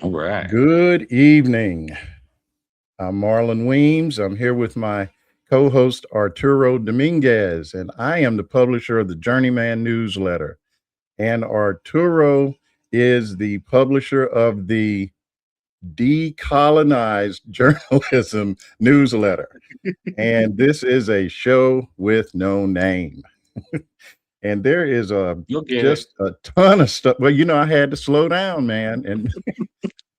All right. Good evening. I'm Marlon Weems. I'm here with my co host Arturo Dominguez, and I am the publisher of the Journeyman newsletter. And Arturo is the publisher of the Decolonized Journalism newsletter. And this is a show with no name. And there is You'll get it. just a ton of stuff. Well, I had to slow down, man, and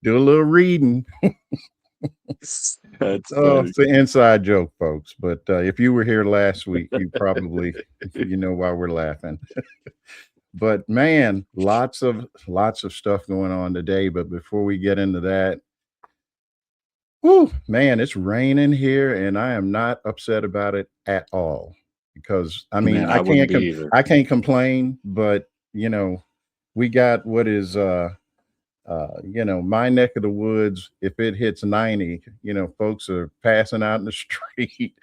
do a little reading. That's Oh, funny. it's an inside joke, folks. But if you were here last week, you probably know why we're laughing. But man, lots of stuff going on today. But before we get into that, whew, man, it's raining here, and I am not upset about it at all. Because I mean, Man, I wouldn't be either. I can't complain. But we got what is my neck of the woods, if it hits 90, folks are passing out in the street.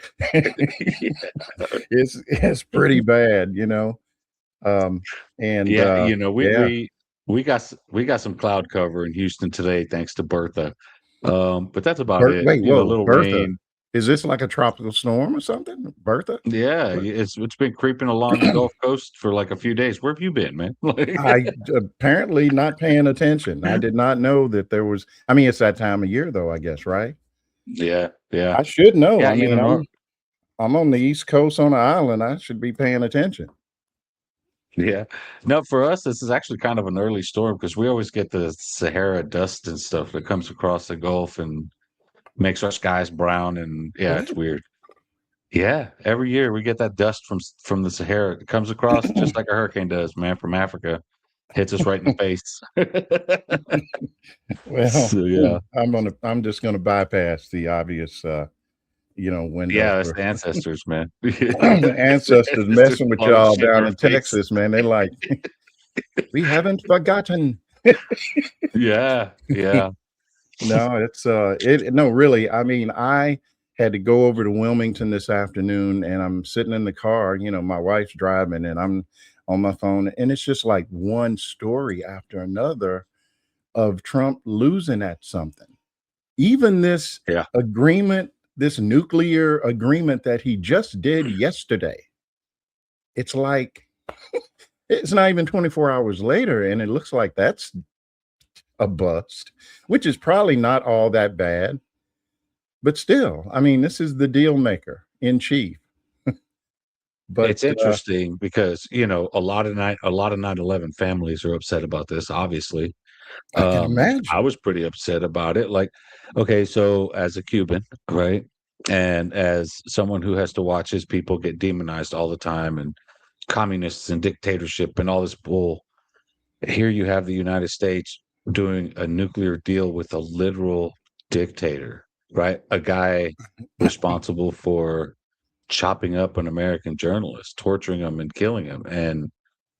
It's pretty bad. Um, and Yeah, you know, we yeah, we we got some cloud cover in Houston today, thanks to Bertha. But that's about it. Wait, You know, a whoa, little Bertha, rain. is this like a tropical storm or something? Bertha? Yeah, What? it's been creeping along the Gulf Coast for like a few days. Where have you been, man? I apparently not paying attention. I did not know that there was. I mean, it's that time of year, though. I guess, right? Yeah, yeah, I should know. yeah. I mean, I'm on the East Coast on an island. I should be paying attention. Yeah. No, for us, this is actually kind of an early storm because we always get the Sahara dust and stuff that comes across the Gulf and makes our skies brown. And yeah, it's What? weird. Yeah, every year we get that dust from the Sahara. It comes across just like a hurricane does, man, from Africa. Hits us right in the face. Well, So yeah. I'm just gonna bypass the obvious window Yeah, it's for the ancestors, man. the ancestors Ancestors messing with y'all polishing down our in face. Texas, man. They like, we haven't forgotten. Yeah, yeah. No, it's it no, really. I mean, I had to go over to Wilmington this afternoon and I'm sitting in the car, my wife's driving and I'm on my phone and it's just like one story after another of Trump losing at something. Even this Yeah. agreement, this nuclear agreement that he just did yesterday, it's like it's not even 24 hours later, and it looks like that's a bust, which is probably not all that bad. But still, I mean, this is the deal maker in chief. But It's interesting because, you know, a lot of 9/11 families are upset about this, obviously. I can I imagine. was pretty upset about it. Like, okay, so as a Cuban, right? And as someone who has to watch his people get demonized all the time and communists and dictatorship and all this bull, here you have the United States doing a nuclear deal with a literal dictator, right? A guy responsible for chopping up an American journalist, torturing him and killing him. And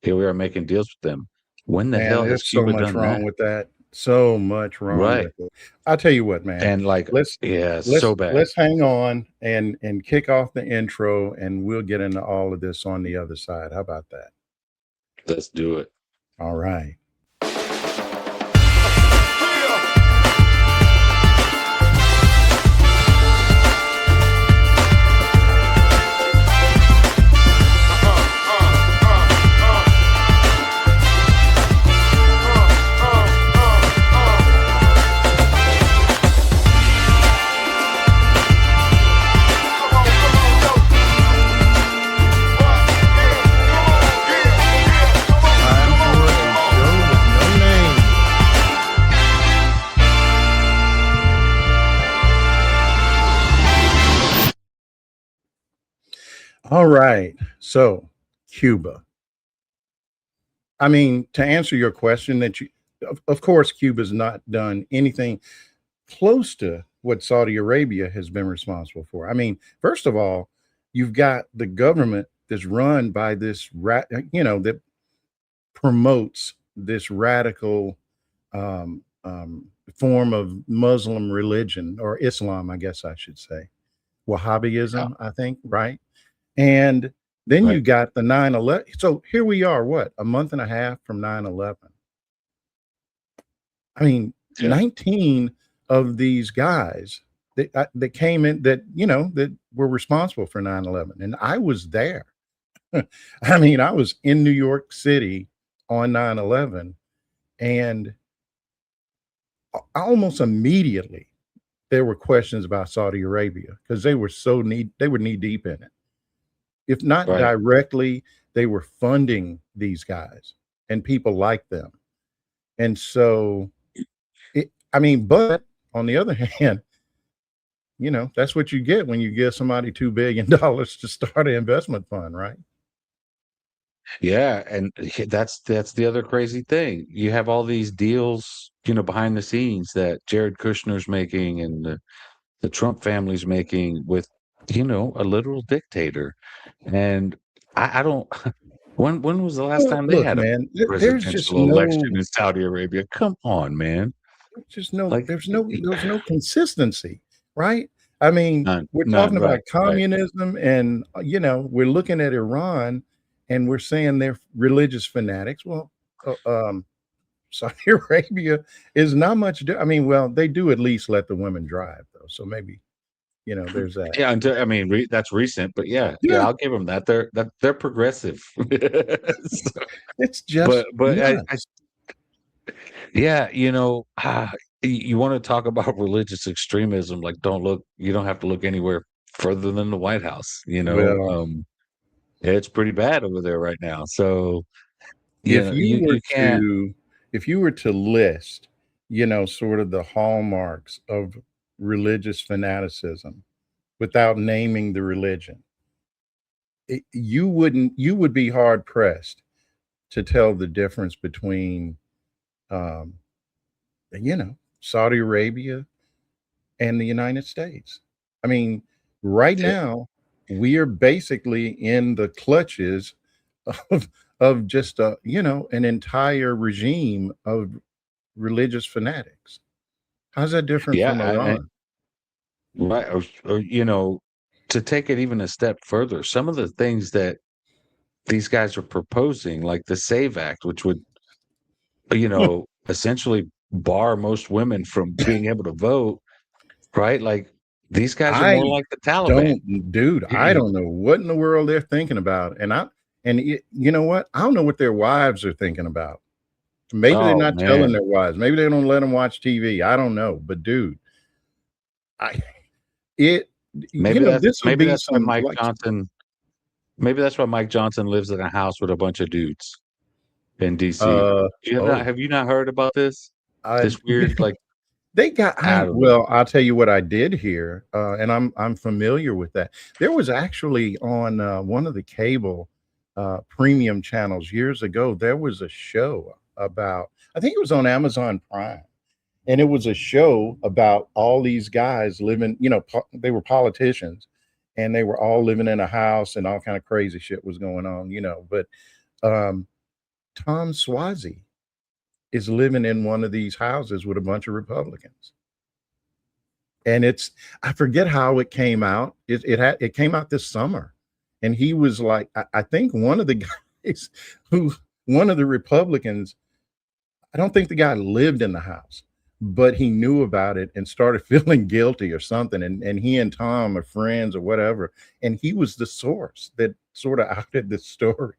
here we are making deals with them. When the Man, hell has there's so Cuba much done wrong that? with that. So much wrong Right. with it. I'll tell you what, man. And like, Let's yeah, it's let's so bad. let's hang on and kick off the intro and we'll get into all of this on the other side. How about that? Let's do it. All right. Time for a show with no name. All right. So, Cuba. I mean, to answer your question, of course, Cuba's not done anything close to what Saudi Arabia has been responsible for. I mean, first of all, you've got the government that's run by that promotes this radical form of Muslim religion or Islam, I guess I should say, Yeah. Wahhabism, I think, right? And then you Right. got the 9/11. So here we are, what, a month and a half from 9/11. I mean, Yeah. 19 of these guys that came in that, that were responsible for 9/11, and I was there. I mean, I was in New York City on 9/11, and almost immediately there were questions about Saudi Arabia because they were knee deep in it. If not Right. directly, they were funding these guys and people like them. And so I mean, but on the other hand, that's what you get when you give somebody $2 billion to start an investment fund, right? Yeah, and that's the other crazy thing. You have all these deals, behind the scenes that Jared Kushner's making and the Trump family's making with, a literal dictator. And I don't when was the last Well, time they look, had a man, there's just presidential election no in Saudi Arabia? Come on, man. Like there's no consistency, right? I mean, we're talking none, about right, right. communism and, we're looking at Iran and we're saying they're religious fanatics. Well, uh, um, Saudi Arabia is not much I mean, well, they do at least let the women drive though. So maybe, there's that. Yeah, until I mean, that's recent, but yeah, Yeah, I'll give them that. They're progressive. So, it's but just I nuts. yeah, you want to talk about religious extremism? Like, you don't have to look anywhere further than the White House. Well, It's pretty bad over there right now. So, if you were you can't. to if you were to list, sort of the hallmarks of religious fanaticism without naming the religion, you would be hard pressed to tell the difference between, um, Saudi Arabia and the United States. I mean, right now we are basically in the clutches of just an entire regime of religious fanatics. How's that different Yeah, from Iran? right. Or, to take it even a step further, some of the things that these guys are proposing, like the SAVE Act, which would, essentially bar most women from being able to vote, right? Like these guys are more I like the Taliban. don't, dude. You, I you, don't know what in the world they're thinking about, you know what? I don't know what their wives are thinking about. Maybe they're oh not telling man, their wives. Maybe they don't let them watch TV. I don't know, but dude, I it this will maybe be that's why some like Mike Johnson lives in a house with a bunch of dudes in DC. uh oh Have you not heard about this? I This weird, like, they got I I don't know. well, I'll tell you what I did hear, and I'm familiar with that. There was actually on one of the cable premium channels years ago, there was a show about I think it was on Amazon Prime. And it was a show about all these guys living, they were politicians and they were all living in a house and all kind of crazy shit was going on, but um Tom Swazi is living in one of these houses with a bunch of Republicans. And I forget how it came out. It came out this summer. And he was like, I think one of the guys who one of the Republicans, I don't think the guy lived in the house, but he knew about it and started feeling guilty or something. And he and Tom are friends or whatever. And he was the source that sort of outed the story.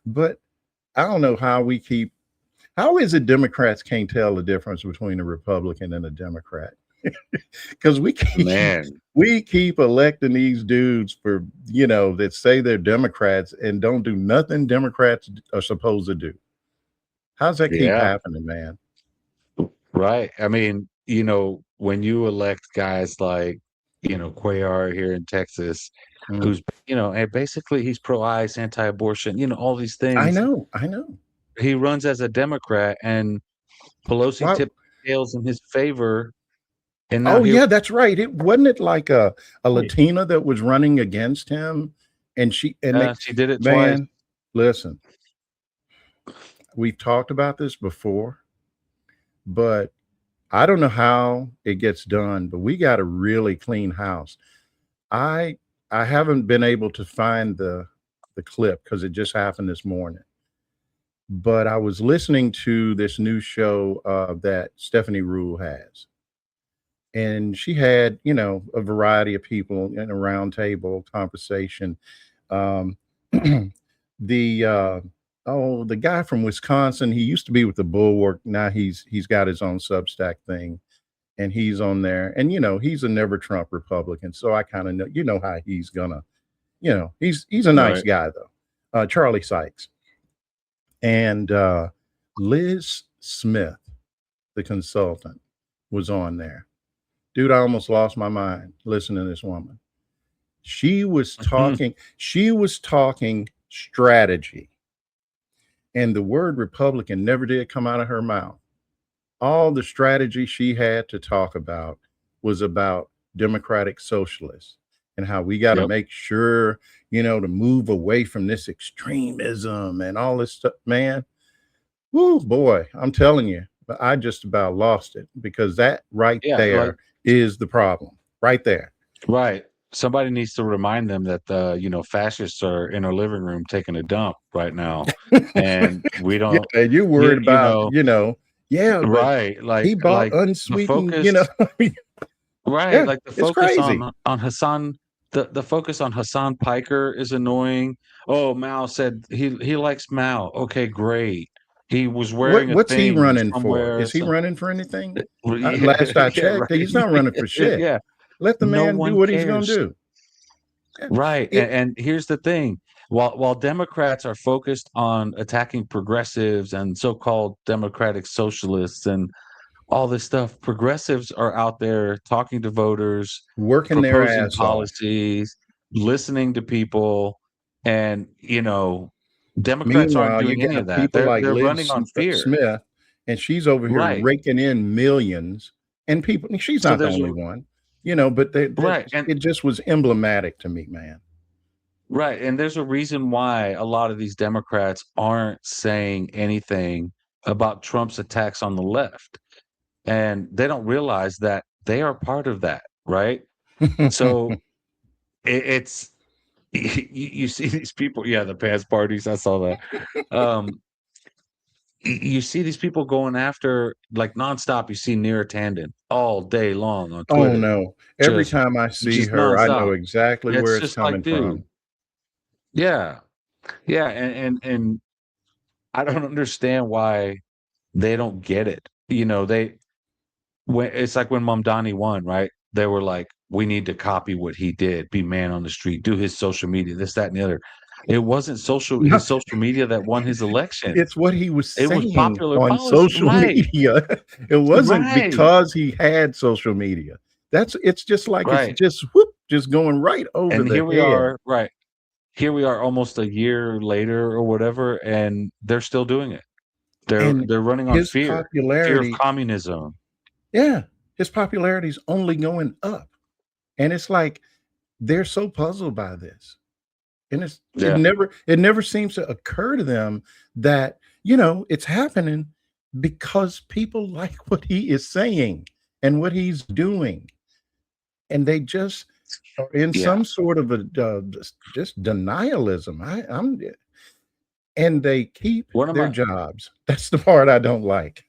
But I don't know how is it Democrats can't tell the difference between a Republican and a Democrat? Because Man, we keep electing these dudes for, that say they're Democrats and don't do nothing Democrats are supposed to do. How's that keep yeah, happening, man? right. I mean, when you elect guys like, Cuellar here in Texas, Mm. who's, and basically he's pro-ICE, anti-abortion, all these I things. know, I know. He runs as a Democrat, and Pelosi Wow. tipped the scales in his favor, and now Oh here yeah, that's right. It wasn't it like a Latina that was running against him, and she did it twice. man, listen, we've talked about this before, but I don't know how it gets done, but we got a really clean house. I I haven't been able to find the clip because it just happened this morning. but I was listening to this new show that Stephanie Rule has, and she had, a variety of people in a round table conversation. Um, the the guy from Wisconsin, he used to be with the Bulwark. Now he's got his own Substack thing, and he's on there. And he's a never Trump Republican, so I kind of know how he's gonna. He's a nice Right. guy though. Charlie Sykes and Liz Smith, the consultant, was on there. Dude, I almost lost my mind listening to this woman. Mhm. She was talking strategy, and the word Republican never did come out of her mouth. All the strategy she had to talk about was about democratic socialists and how we got to Yep. make sure, to move away from this extremism and all this stuff, man. Woo, boy, I'm telling you, but I just about lost it because that right Yeah. Like there is the problem, right there. right. Somebody needs to remind them that fascists are in our living room taking a dump right now, and we Yeah, don't. and you're You worried you about, know yeah, but right. he bought The unsweetened, focus. I mean, Right. yeah, Like the it's focus crazy. on Hassan. The focus on Hassan Piker is annoying. Oh, Mao said he likes Mao. Okay, great. He was wearing a What's he thing running for? somewhere. Is he So running for anything? well, yeah, Last I yeah, checked, right. he's not running for shit. Yeah. Let the No man do one what he's gonna cares. do. Yeah. Right. It And here's the thing. While Democrats are focused on attacking progressives and so-called democratic socialists and all this stuff, progressives are out there talking to voters, working their proposing ass off. policies, listening to people, and Democrats aren't Meanwhile, you doing any of got that. people like They're running Liz on fear. Smith, and she's over here Right. raking in millions, and people she's So not the there's a only one, but that right, and it just was emblematic to me, man. right, and there's a reason why a lot of these Democrats aren't saying anything about Trump's attacks on the left, and they don't realize that they are part of that, right? So it's you see these people, yeah, the pants parties, I saw that. Um, you see these people going after like nonstop. You see Neera Tanden all day long on Oh, Twitter, no. Every just time I see just her, I know nonstop. exactly where It's it's just like, coming dude, from. yeah, yeah, and I don't understand why they don't get it. When it's like when Mamdani won, right? They were like, "We need to copy what he did, be man on the street, do his social media, this, that, and the other." It wasn't No, his social media that won his election. it's what he was It was saying popular on policy. social Right, media. It wasn't right, because he had social media. It's just like it's right. just whoop, just going right over And the here we head. are, right. Here we are almost a year later or whatever, and they're still doing it. And They're running on his fear of popularity, communism. yeah, his popularity is only going up. And it's like they're so puzzled by this. And Yeah. it never seems to occur to them that, it's happening because people like what he is saying and what he's doing. And they just are in Yeah. some sort of a just denialism. And they keep One of their my jobs. That's the part I don't like.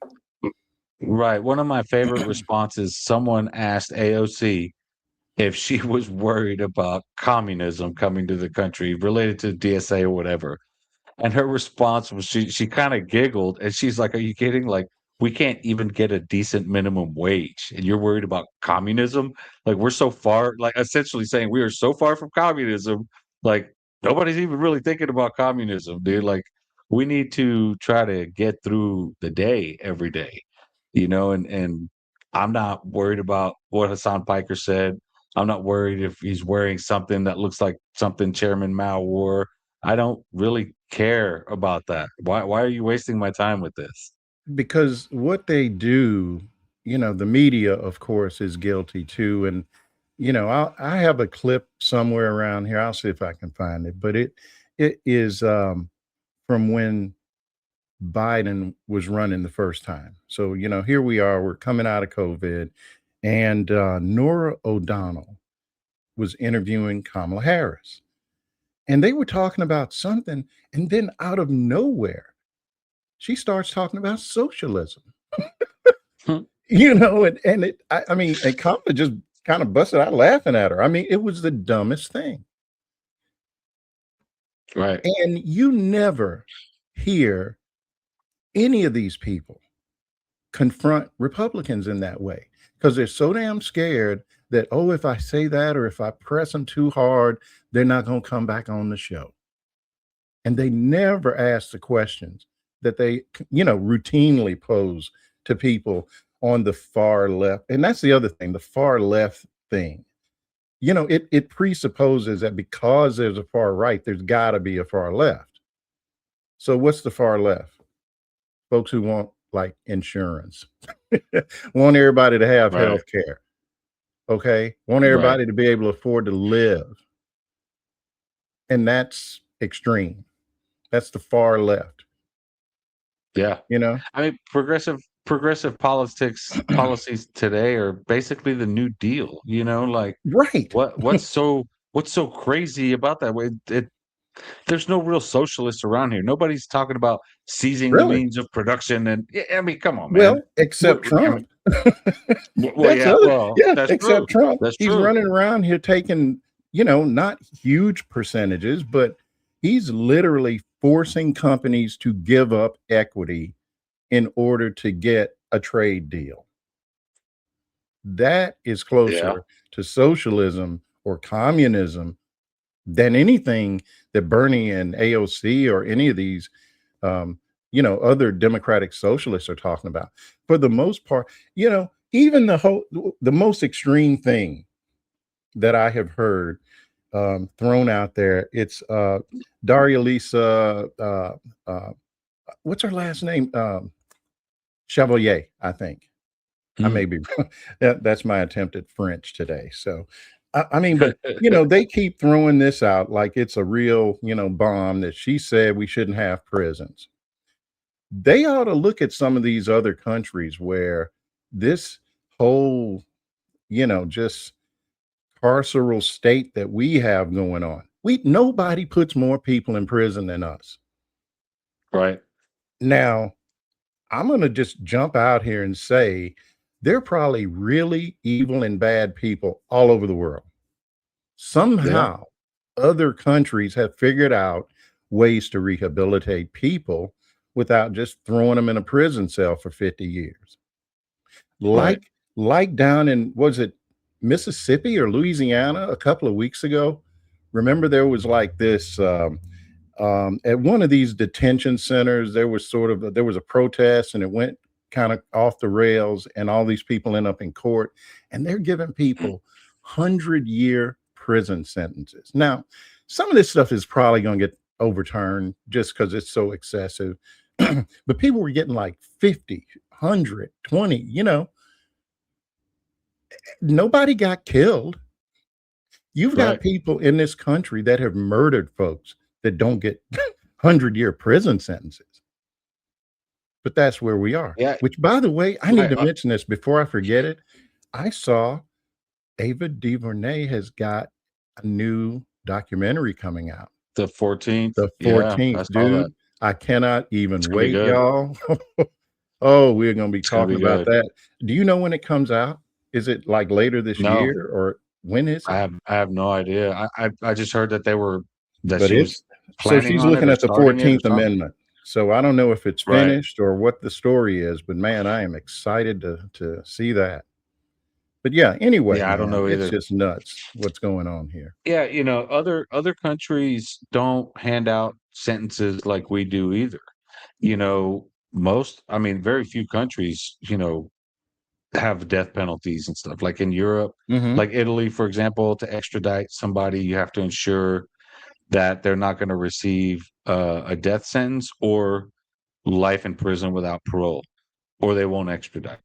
right, one of my favorite responses, someone asked AOC if she was worried about communism coming to the country related to DSA or whatever. And her response was she kind of giggled and she's like, "Are you kidding? Like, we can't even get a decent minimum wage, and you're worried about communism? Like, we're so far, like essentially saying we are so far from communism, like nobody's even really thinking about communism, dude. Like, we need to try to get through the day every day, and I'm not worried about what Hassan Piker said. I'm not worried if he's wearing something that looks like something Chairman Mao wore. I don't really care about that. Why are you wasting my time with this? Because what they do, the media, of course, is guilty too. And, I have a clip somewhere around here. I'll see if I can find it, but it is from when Biden was running the first time. So, here we are, we're coming out of COVID, and Nora O'Donnell was interviewing Kamala Harris. And they were talking about something, and then out of nowhere, she starts talking about socialism. Hmm. I mean, and Kamala just kind of busted out laughing at her. I mean, it was the dumbest thing. Right. And you never hear any of these people confront Republicans in that way because they're so damn scared that, oh, if I say that or if I press them too hard, they're not going to come back on the show. And they never ask the questions that they, routinely pose to people on the far left. And that's the other thing, the far left thing. It presupposes that because there's a far right, there's got to be a far left. So what's the far left? Folks who want like insurance, want everybody to have Right. health care. Okay. Want Right. everybody to be able to afford to live. And that's extreme. That's the far left, Yeah. I mean, progressive policies today are basically the New Deal, like Right. what's so crazy about that way? There's no real socialists around here. Nobody's talking about seizing the Really? means of production. And I mean, come on, Well, man. except I Trump. mean, well, yeah, that's Except true. Trump. That's He's true. running around here taking, not huge percentages, but he's literally forcing companies to give up equity in order to get a trade deal. That is closer to socialism or communism than anything that Bernie and AOC or any of these other democratic socialists are talking about. For the most part, even the most extreme thing that I have heard thrown out there, it's Daria Lisa, what's her last name? Chevalier, I think. I may be that's my attempt at French today. So I mean, but they keep throwing this out like it's a real, bomb that she said we shouldn't have prisons. They ought to look at some of these other countries where this whole, just carceral state that we have going on. Nobody puts more people in prison than us. Right. Now, I'm going to just jump out here and say there are probably really evil and bad people all over the world. Somehow, other countries have figured out ways to rehabilitate people without just throwing them in a prison cell for 50 years. Like down in, was it Mississippi or Louisiana a couple of weeks ago? Remember there was like this at one of these detention centers, there was a protest and it went kind of off the rails and all these people end up in court and they're giving people 100-year prison sentences. Now, some of this stuff is probably going to get overturned just because it's so excessive. But people were getting like 50, 100, 20, nobody got killed. You've got people in this country that have murdered folks that don't get 100-year prison sentences. But that's where we are. Yeah. Which, by the way, I need to mention this before I forget it. I saw Ava DuVernay has got a new documentary coming out. The 14th. The 14th, yeah, dude. I cannot even wait, y'all. Oh, we're going to be talking about that. Do you know when it comes out? Is it like later this year or when is it? I have no idea. I just heard that she's looking at the 14th Amendment. So I don't know if it's finished or what the story is, but man, I am excited to see that. But yeah, anyway, I don't know either. It's just nuts what's going on here. Yeah, other countries don't hand out sentences like we do either. Very few countries, have death penalties and stuff. Like in Europe, like Italy, for example, to extradite somebody, you have to ensure that they're not going to receive a death sentence or life in prison without parole, or they won't extradite.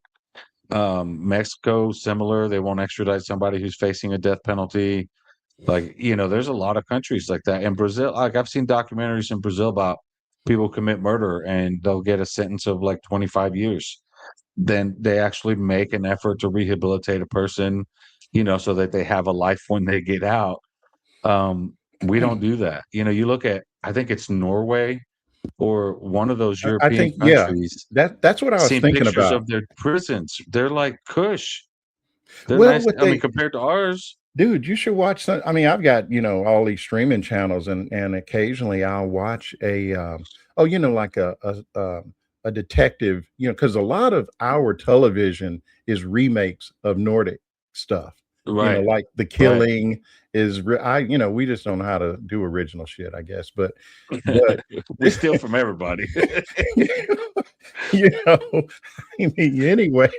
Mexico, similar, they won't extradite somebody who's facing a death penalty. Like, there's a lot of countries like that. In Brazil, like I've seen documentaries in Brazil about people commit murder and they'll get a sentence of like 25 years. Then they actually make an effort to rehabilitate a person, so that they have a life when they get out. We don't do that. You look at, I think it's Norway, or one of those I European think, yeah, countries, that's what I was seen thinking pictures about. of their prisons. They're like cush. They're Well, nice. what I mean, they compared to ours. dude, you should watch some. I mean, I've got, all these streaming channels, and occasionally I'll watch like a detective, because a lot of our television is remakes of Nordic stuff. Right. Like The Right. Killing is we just don't know how to do original shit, I guess. But We steal from everybody. you know, I mean, anyway,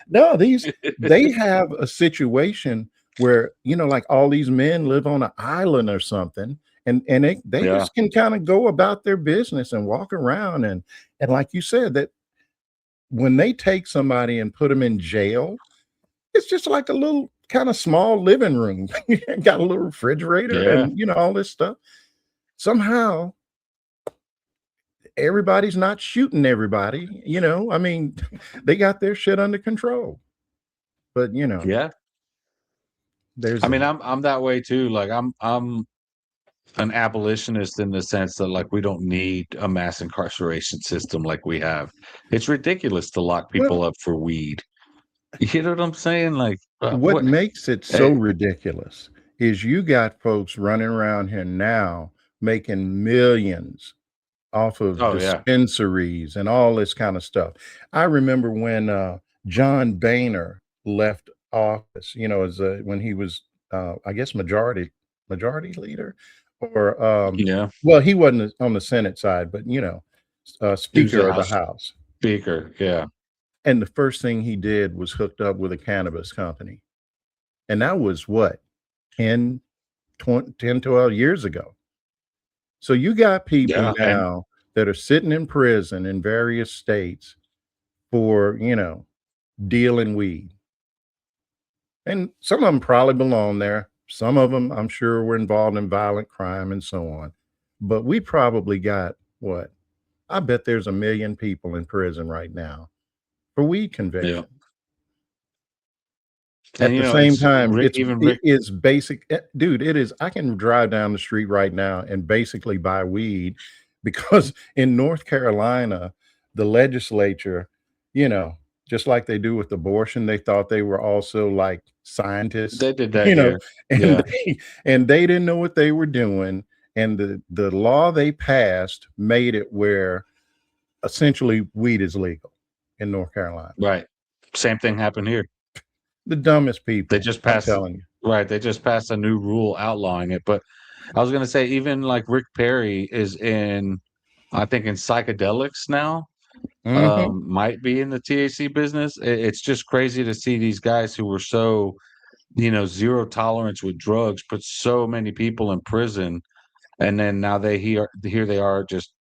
no, they have a situation where, like all these men live on an island or something, and they Yeah. just can kind of go about their business and walk around, and like you said, that when they take somebody and put them in jail, it's just like a little kind of small living room. Got a little refrigerator Yeah. and all this stuff. Somehow everybody's not shooting everybody, I mean, they got their shit under control. But, Yeah. there's I a mean, I'm that way too. Like I'm an abolitionist in the sense that like we don't need a mass incarceration system like we have. It's ridiculous to lock well, people up for weed. You know what I'm saying? Like what what? makes it so eh, ridiculous is you got folks running around here now making millions off of oh yeah. dispensaries and all this kind of stuff. I remember when John Boehner left office, when he was I guess majority leader, or Yeah. well, he wasn't on the Senate side, but He was the Speaker of the House House. Speaker. Yeah. And the first thing he did was hooked up with a cannabis company. And that was what, 10, 20, 10, 12 years ago. So you got people Yeah. And now that are sitting in prison in various states for, dealing weed. And some of them probably belong there. Some of them, I'm sure, were involved in violent crime and so on. But we probably got what? I bet there's a million people in prison right now for weed yeah. conviction. And At you the know, same it's time, Rick even it Rick is basic, dude. It is. I can drive down the street right now and basically buy weed because in North Carolina, the legislature, you know, just like they do with abortion, they thought they were also like scientists, they did that here. and Yeah. they didn't know what they were doing, and the law they passed made it where essentially weed is legal in North Carolina. Right. Same thing happened here. The dumbest They people, just I'm passed telling you. right, they just passed a new rule outlawing it, but I was gonna say even like Rick Perry is in I think in psychedelics now, Mhm. might be in the THC business. It's just crazy to see these guys who were so, zero tolerance with drugs, put so many people in prison, and then now here they are just,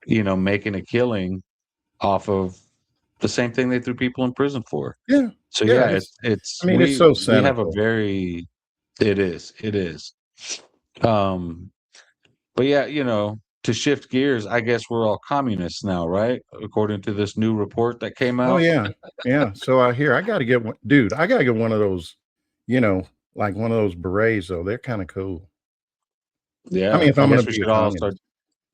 making a killing off of the same thing they threw people in prison for. Yeah, So yeah, yeah, I mean, it's so we have a cynical. very it is. Um, but yeah, to shift gears, I guess we're all communists now, right? According to this new report that came Oh, out. yeah, yeah, so I gotta get one dude, I gotta get one of those, you know, like one of those berets, though, they're kinda cool. I mean, Yeah, if I I'm gonna guess we be a should all start communist.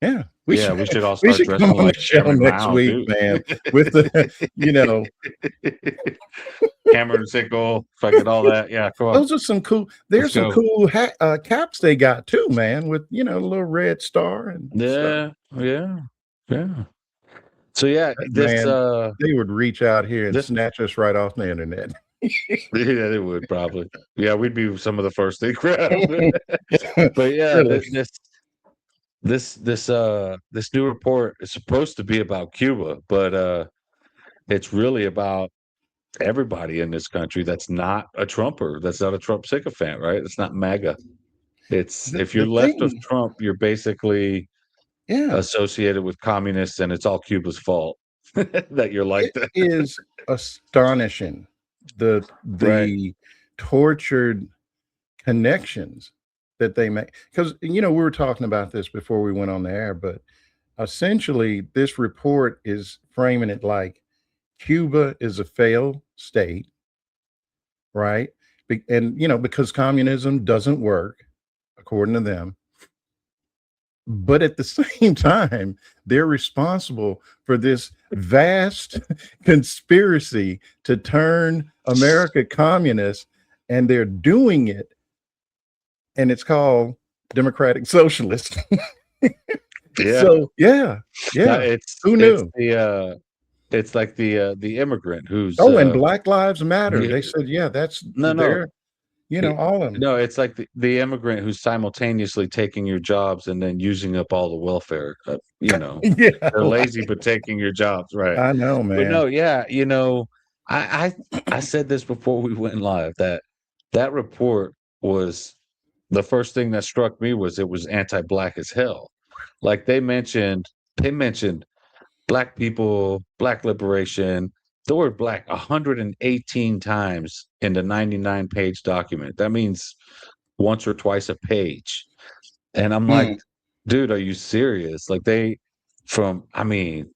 Yeah, yeah, we should all we start should come dressing on the like show Chairman next Mao, week, dude. man, with the you know, Hammer and sickle, fucking all that. Yeah, come on. those are some cool Let's there's some go. cool caps they got too, man, with, a little red star and stuff. Yeah, yeah, yeah. So yeah, Man, they would reach out here and this snatch us right off the internet. yeah, they would probably. Yeah, we'd be some of the first they grab. But yeah, Really. this new report is supposed to be about Cuba, but it's really about everybody in this country that's not a Trumper, that's not a Trump sycophant, right? It's not MAGA. It's if you're The left of thing Trump, you're basically yeah, associated with communists, and it's all Cuba's fault that you're like it that. is astonishing Right. the tortured connections that they make. Because we were talking about this before we went on the air, but essentially this report is framing it like Cuba is a failed state, right? And because communism doesn't work according to them. but at the same time, they're responsible for this vast conspiracy to turn America communist, and they're doing it, and it's called democratic socialist. Yeah. So yeah, No, yeah. Who knew? it's like the immigrant who's Oh, and Black Lives Matter. yeah, They said, yeah, that's no, no. their, It, all of them. no, it's like the immigrant who's simultaneously taking your jobs and then using up all the welfare. Yeah, They're lazy but taking your jobs, right? I know, But man. no, yeah, I said this before we went live that report was the first thing that struck me was it was anti-black as hell. Like they mentioned black people, black liberation, the word black 118 times in the 99-page document. That means once or twice a page. And I'm like, Mm. dude, are you serious? Like I mean,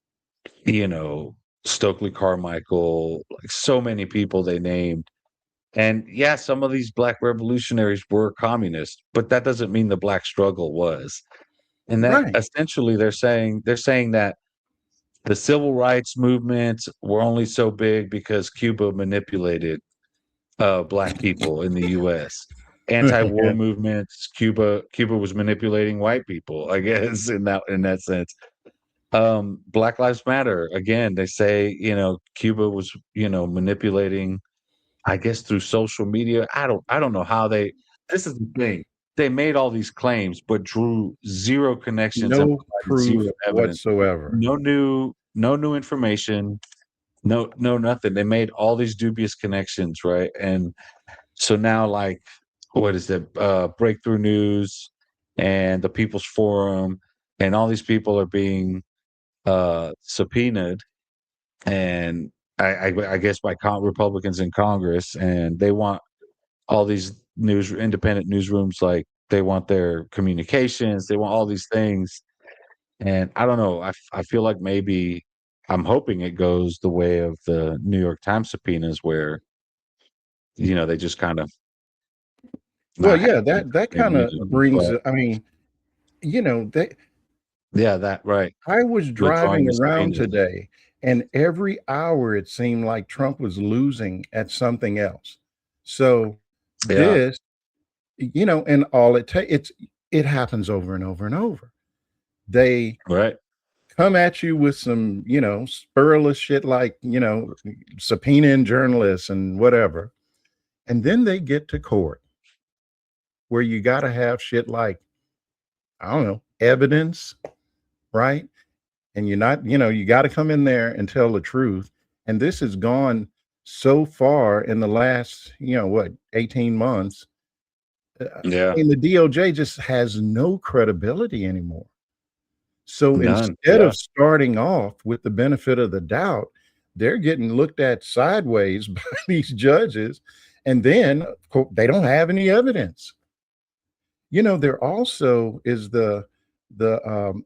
Stokely Carmichael, like so many people they named. And yeah, some of these black revolutionaries were communists, but that doesn't mean the black struggle was. And that Right. essentially they're saying that the civil rights movements were only so big because Cuba manipulated black people in the US. Anti-war movements, Cuba was manipulating white people, I guess, in that sense. Black Lives Matter, again, they say, Cuba was, manipulating, I guess, through social media. I don't know how this is the thing. They made all these claims, but drew zero connections and No provided proof zero evidence. whatsoever. No new information, no nothing. They made all these dubious connections, right? And so now, like, what is it? Breakthrough News and the People's Forum and all these people are being subpoenaed, and I guess by Republicans in Congress, and they want all these independent newsrooms, like they want their communications, they want all these things, and I don't know. I feel like maybe I'm hoping it goes the way of the New York Times subpoenas, where they just kind of Well, not yeah, happy, that kind maybe, of brings, but I mean, they yeah, that right, I was withdrawing driving the around subpoenas. today, and every hour it seemed like Trump was losing at something else. So Yeah, this, and all it happens over and over and over. They right. come at you with some, spurless shit like, subpoenaing journalists and whatever. And then they get to court where you got to have shit like, I don't know, evidence, right? And you're not, you got to come in there and tell the truth. And this has gone so far in the last, 18 months. I Yeah, mean, the DOJ just has no credibility anymore. So none. instead Yeah, of starting off with the benefit of the doubt, they're getting looked at sideways by these judges. And then, of course, they don't have any evidence. There also is the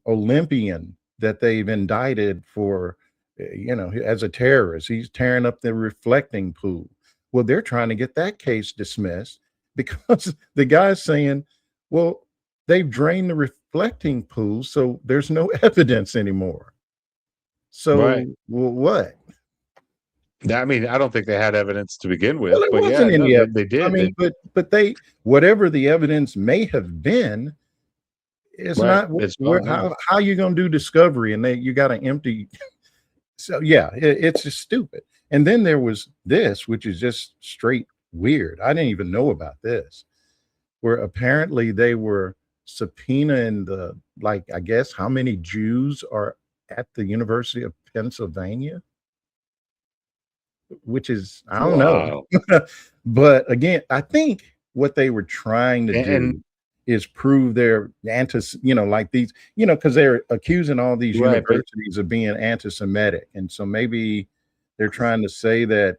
Olympian that they've indicted for, as a terrorist. He's tearing up the reflecting pool. Well, they're trying to get that case dismissed because the guy's saying, well, they've drained the reflecting pool, so there's no evidence anymore. right. So, well, what? I mean, I don't think they had evidence to begin Well, with, there but yeah, wasn't no, any they, evidence. they I did. mean, but they, whatever the evidence may have been, it's Right, not it's where, gone now. how you gonna do discovery, and you got to empty. So yeah, it's just stupid. And then there was this, which is just straight weird. I didn't even know about this, where apparently they were subpoenaing like, I guess, how many Jews are at the University of Pennsylvania, which is, I don't know. Wow. But again, I think what they were trying to And do is prove their like these, because they're accusing all these right, but universities of being anti-Semitic. And so maybe they're trying to say that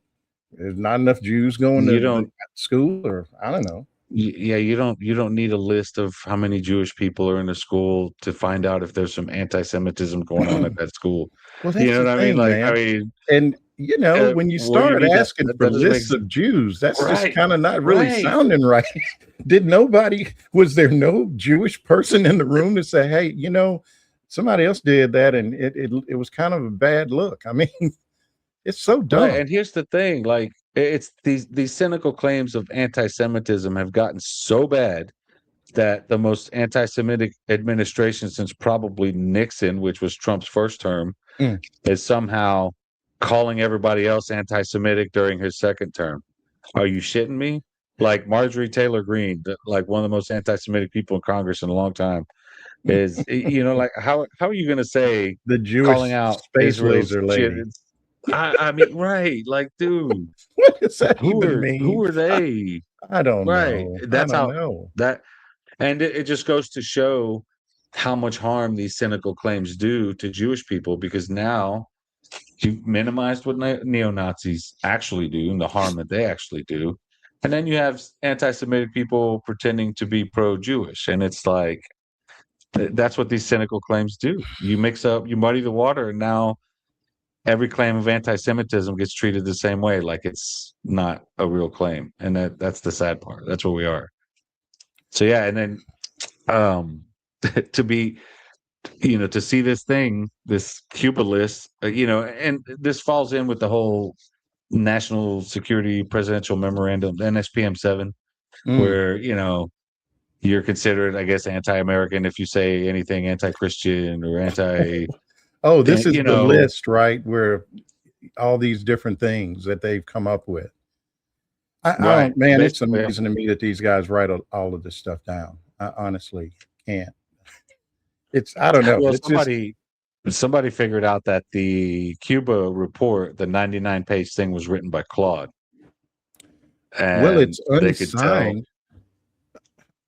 there's not enough Jews going you to the don't school, or I don't know. yeah, you don't need a list of how many Jewish people are in the school to find out if there's some anti-Semitism going on at that school. Well, You that's know the what I mean? thing, Like, I man. mean, And when you what do you start mean? asking That for doesn't make lists sense. of Jews, that's just Right, kind of not really right. sounding right. Was there no Jewish person in the room to say, hey, somebody else did that and it was kind of a bad look? I mean, it's so Right, dumb. and here's the thing, like, it's these cynical claims of anti-Semitism have gotten so bad that the most anti-Semitic administration since probably Nixon, which was Trump's first term, Mm. is somehow calling everybody else anti-Semitic during his second term. Are you shitting me? Like Marjorie Taylor Greene, like one of the most anti-Semitic people in Congress in a long time, is like how are you going to say The calling Jewish out space Israel's laser shit? lady. I mean, right? Like, dude, What does that even who mean? are they? I don't Right. know. I That's don't how know. that, and it just goes to show how much harm these cynical claims do to Jewish people, because now you've minimized what neo-Nazis actually do and the harm that they actually do. And then you have anti-Semitic people pretending to be pro-Jewish. And it's like, that's what these cynical claims do. You muddy the water, and now every claim of anti-Semitism gets treated the same way, like it's not a real claim. And that's the sad part. That's where we are. So yeah, and then um to be to see this Cuba list, and this falls in with the whole national security presidential memorandum, NSPM 7, Mm. where you're considered, I guess, anti-American if you say anything anti-Christian or anti, Oh, this is you the know list, right? Where all these different things that they've come up with. I right, don't, man, it's basically. amazing to me that these guys write all of this stuff down. I honestly can't. I don't know. Well, It's just, somebody figured out that the Cuba report, the 99-page thing, was written by Claude, well, and it's they could tell. unsigned.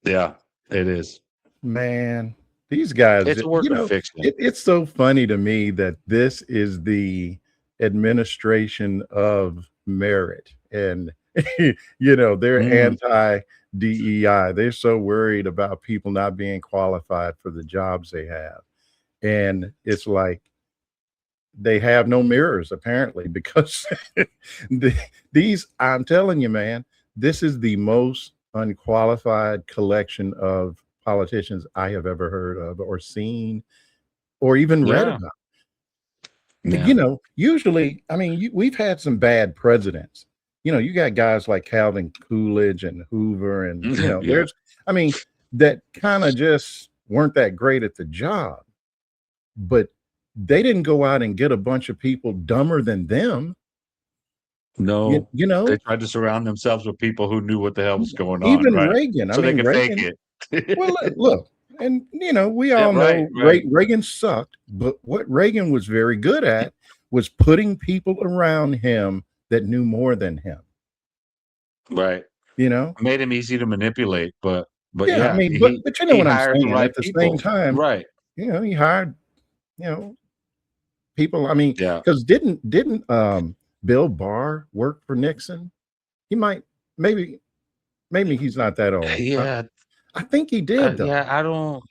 Yeah, it is. Man, these guys, It's a work of fiction. it's so funny to me that this is the administration of merit. And, they're Mm, anti DEI. They're so worried about people not being qualified for the jobs they have. And it's like they have no mirrors, apparently, because I'm telling you, man, this is the most unqualified collection of politicians I have ever heard of or seen or even read yeah, about. yeah. Usually, I mean, we've had some bad presidents. You got guys like Calvin Coolidge and Hoover, and Yeah. I mean, that kind of just weren't that great at the job, but they didn't go out and get a bunch of people dumber than them. You, No, you they know, tried to surround themselves with people who knew what the hell was going on, even right? Reagan. I So they mean, could fake Reagan. Well, it. look, and we Yeah, all right, know right, Reagan sucked, but what Reagan was very good at was putting people around him that knew more than him. right. You know, Made him easy to manipulate, but yeah. I yeah, mean, but you know he what I'm hired the saying. right At the same people. time, Right. he hired, you know, people. I mean, Yeah. because didn't Bill Barr work for Nixon? He might, maybe, he's not that old. Yeah, I think he did though. yeah, I don't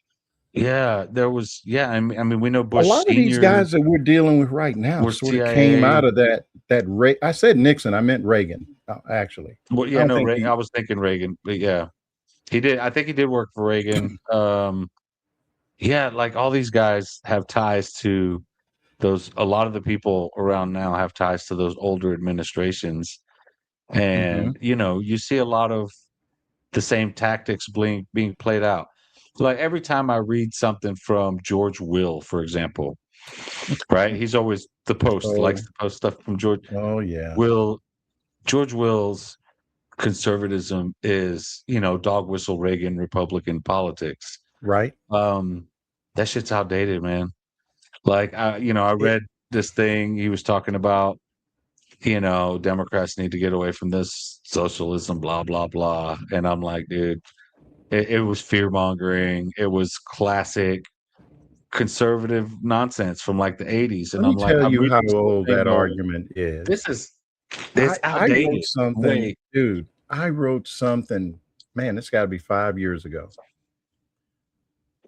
there was, I mean, we know A Bush lot of these Senior guys that we're dealing with right now was sort of came out CIA. of I said Nixon, I meant Reagan, actually. Well, I yeah, don't no, think he I was thinking Reagan, but yeah, he did. I think he did work for Reagan. Yeah, like all these guys have ties to those. A lot of the people around now have ties to those older administrations, Mhm. and you see a lot of the same tactics being played out. Like every time I read something from George Will, for example, right? He's always the post likes Oh, to post stuff from George oh yeah. Will. George Will's conservatism is, dog whistle Reagan Republican politics. Right? Um, that shit's outdated, man. Like I It read this thing he was talking about, Democrats need to get away from this socialism, blah, blah, blah. And I'm like, dude, it was fear mongering. It was classic conservative nonsense from like the 80s. Let And me I'm like, tell I'm you reading how this whole old thing that going, argument is. this is it's I wrote outdated. something, Wait. dude, I wrote something, man, it's gotta be 5 years ago.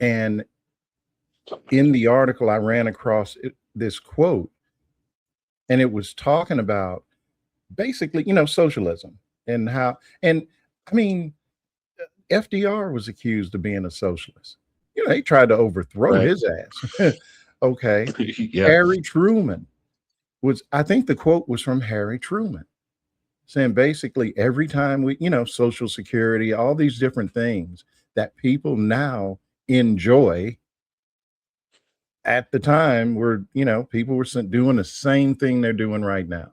And in the article, I ran across this quote, and it was talking about basically, socialism and how, and I mean, FDR was accused of being a socialist. He tried to overthrow Right. his ass. Okay. Yeah. Harry Truman I think the quote was from Harry Truman saying basically every time Social Security, all these different things that people now enjoy at the time were, people were doing the same thing they're doing right now.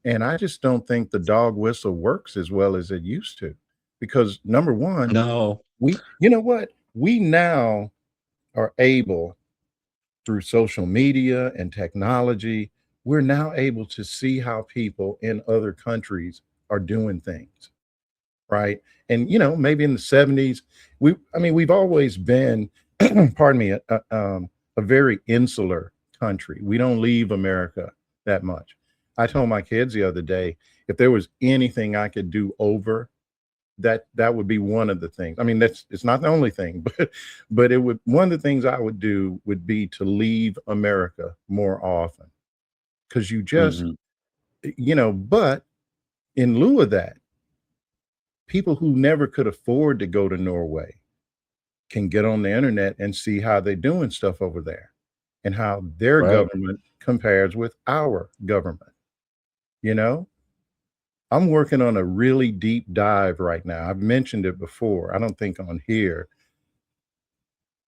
And I just don't think the dog whistle works as well as it used to. Because number one, No. you know what? We now are able through social media and technology, we're now able to see how people in other countries are doing things, right? And maybe in the 70s, we've always been, pardon me, a very insular country. We don't leave America that much. I told my kids the other day, if there was anything I could do over, that would be one of the things. I mean, it's not the only thing, but it would, one of the things I would do would be to leave America more often. Because you just, Mhm. but in lieu of that, people who never could afford to go to Norway can get on the internet and see how they're doing stuff over there and how their Right. government compares with our government. You know, I'm working on a really deep dive right now. I've mentioned it before. I don't think on here.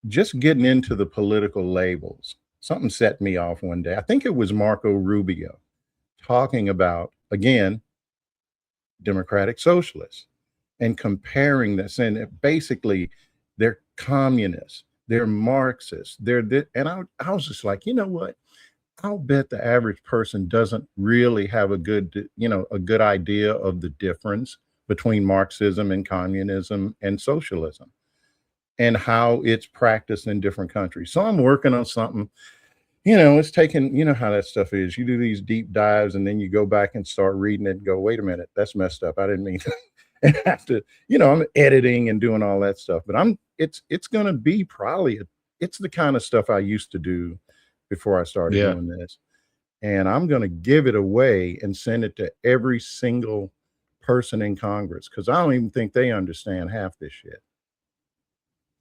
Just getting into the political labels. Something set me off one day. I think it was Marco Rubio talking about, again, democratic socialists and comparing this. And basically, they're communists, they're Marxists, and I was just like, you know what? I'll bet the average person doesn't really have a good idea of the difference between Marxism and communism and socialism and how it's practiced in different countries. So I'm working on something. It's taking, how that stuff is. You do these deep dives and then you go back and start reading it and go, wait a minute, that's messed up. I didn't mean to. And have to, I'm editing and doing all that stuff. But it's gonna be probably it's the kind of stuff I used to do before I started Yeah. doing this. And I'm gonna give it away and send it to every single person in Congress because I don't even think they understand half this shit.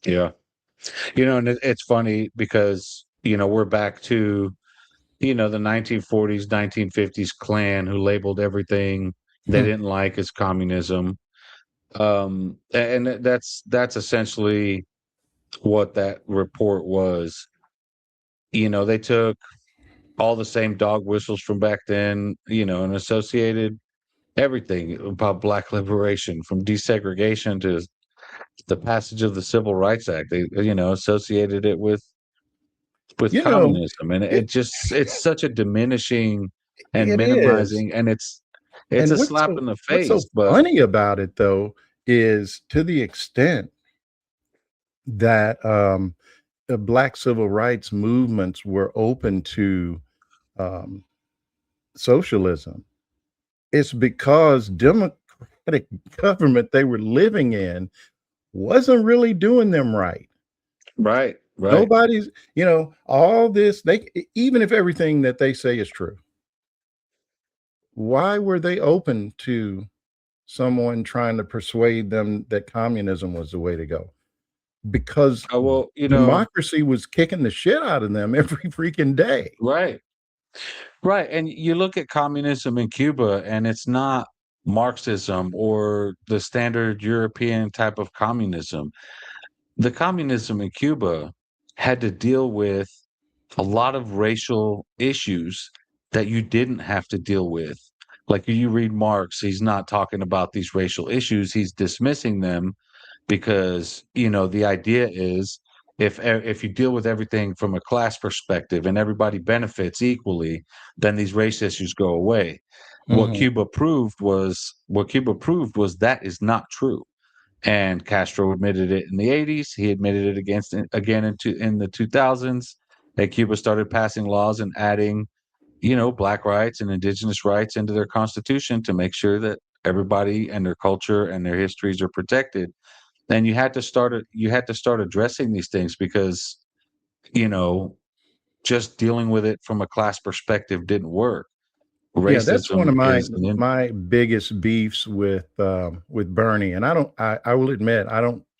Yeah. And it's funny because, we're back to, the 1940s, 1950s Klan who labeled everything they Hmm. didn't like as communism. And that's essentially what that report was. They took all the same dog whistles from back then, and associated everything about Black liberation from desegregation to the passage of the Civil Rights Act. They, associated it with You know, communism, and it it's such a diminishing and it is. minimizing, and it's And a slap in the what's so face. But funny about it though is to the extent that the Black civil rights movements were open to um, socialism. It's because democratic government they were living in wasn't really doing them right. right, right. Nobody's, all this, even if everything that they say is true, why were they open to someone trying to persuade them that communism was the way to go? Because Oh, well, democracy was kicking the shit out of them every freaking day. right. Right, and you look at communism in Cuba, and it's not Marxism or the standard European type of communism. The communism in Cuba had to deal with a lot of racial issues that you didn't have to deal with. Like you read Marx, he's not talking about these racial issues, he's dismissing them because the idea is if you deal with everything from a class perspective and everybody benefits equally, then these race issues go away. Mhm. What Cuba proved was that is not true. And Castro admitted it in the 80s. He admitted it again in the 2000s. That Cuba started passing laws and adding, black rights and indigenous rights into their constitution to make sure that everybody and their culture and their histories are protected. And you had to start addressing these things because, you know, just dealing with it from a class perspective didn't work. Yeah, that's one Racism of my is an in, my biggest beefs with Bernie. And I will admit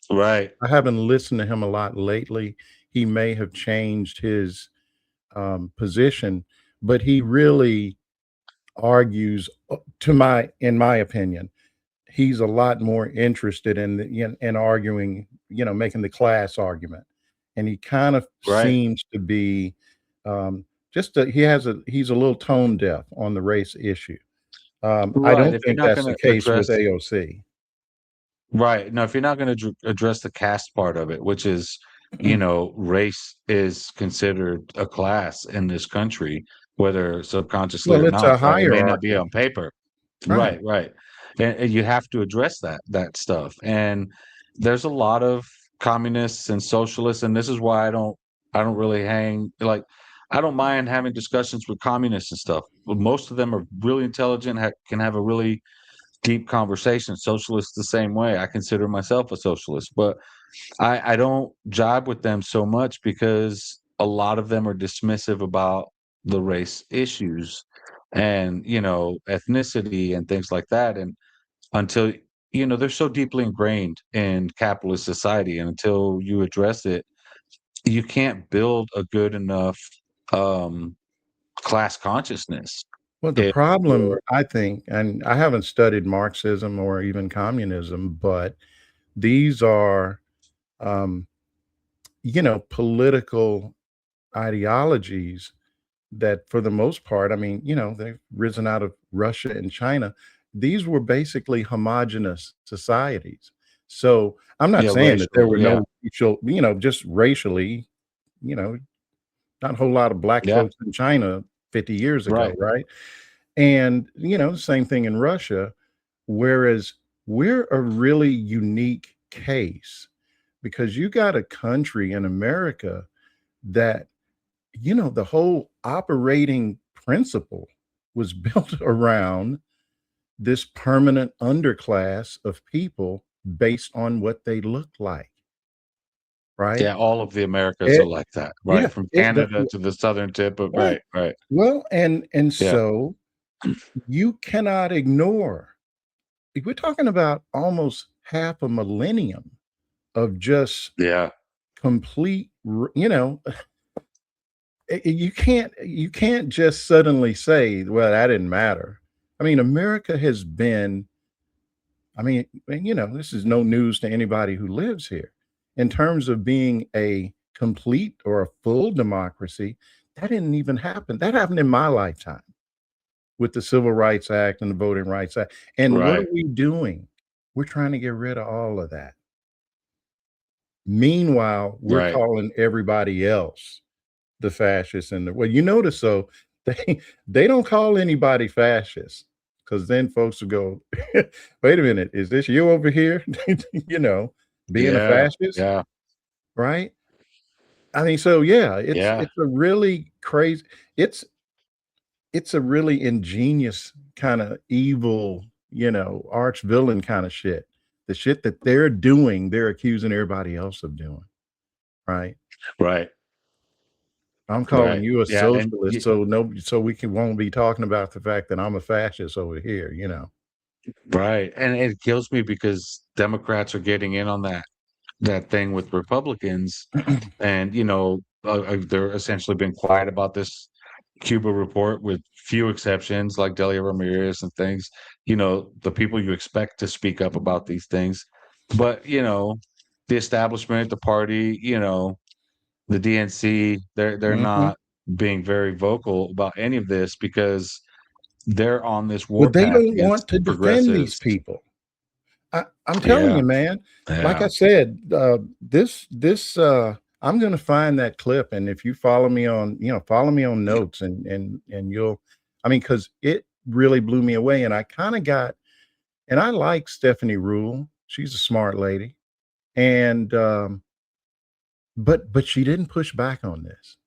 right, I haven't listened to him a lot lately. He may have changed his position, but he really argues in my opinion, he's a lot more interested in arguing, making the class argument. And he kind of right. seems to be he's a little tone deaf on the race issue. I Right. don't If you're think not that's going the to case with address, AOC. right. No, if you're not going to address the caste part of it, which is, race is considered a class in this country, whether subconsciously Well, or it's a not, right? It may not be hierarchy, on paper. right? Right, right. And you have to address that stuff. And there's a lot of communists and socialists, and this is why I don't really hang like I don't mind having discussions with communists and stuff. But most of them are really intelligent, can have a really deep conversation. Socialists the same way. I consider myself a socialist, but I don't jibe with them so much because a lot of them are dismissive about the race issues and ethnicity and things like that. And until they're so deeply ingrained in capitalist society, and until you address it, you can't build a good enough um, class consciousness. Well, the If problem, you're I think, and I haven't studied Marxism or even communism, but these are, um, political ideologies that, for the most part, I mean, they've risen out of Russia and China. These were basically homogenous societies. So I'm not yeah, saying that there racial, were yeah, no racial, just racially, you know, not a whole lot of black yeah, folks in China 50 years ago, right, right? And, same thing in Russia, whereas we're a really unique case because you got a country in America that, the whole operating principle was built around this permanent underclass of people based on what they look like, right? yeah. All of the Americas are It, like that, right? yeah, From it, the, Canada to the southern tip of right. right, right, Well, and yeah, so you cannot ignore. We're talking about almost half a millennium of just yeah, complete, you can't just suddenly say, well, that didn't matter. I mean, America has been, I mean, and, this is no news to anybody who lives here. In terms of being a complete or a full democracy, that didn't even happen. That happened in my lifetime with the Civil Rights Act and the Voting Rights Act. And what right, are we doing? We're trying to get rid of all of that. Meanwhile, we're right. calling everybody else the fascists and well, you notice so they don't call anybody fascist because then folks will go, wait a minute, is this you over here? you know, being a Yeah, fascist, yeah, right? I mean, so yeah, yeah, it's a really crazy, it's it's a really ingenious kind of evil, arch villain kind of shit. The shit that they're doing, they're accusing everybody else of doing, right? right, I'm calling right. you a Yeah, and socialist, so so we won't be talking about the fact that I'm a fascist over here. right, and it kills me because Democrats are getting in on that thing with Republicans, and they're essentially been quiet about this Cuba report, with few exceptions, like Delia Ramirez and things. The people you expect to speak up about these things, but the establishment, the party, the DNC, they're Mhm. not being very vocal about any of this because they're on this Well, they warpath don't against want to defend these progressives. people. I'm telling Yeah, you, man. Like yeah, I said, I'm gonna find that clip, and if you follow me on notes, and you'll, I mean, because it really blew me away, and I kind of got, and I like Stephanie Rule. She's a smart lady, and but she didn't push back on this.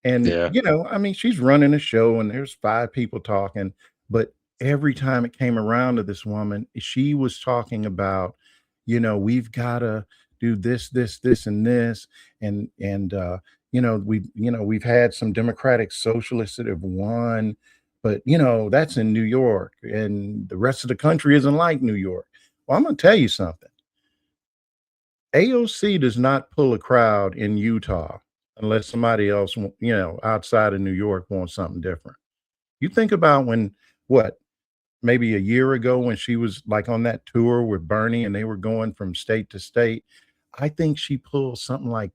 And, yeah, I mean, she's running a show and there's 5 people talking, but every time it came around to this woman, she was talking about, we've gotta do this, this, this, and this, and, we've had some Democratic socialists that have won, but that's in New York, and the rest of the country isn't like New York. Well, I'm going to tell you something. AOC does not pull a crowd in Utah unless somebody else, outside of New York wants something different. You think about maybe a year ago when she was like on that tour with Bernie and they were going from state to state. I think she pulled something like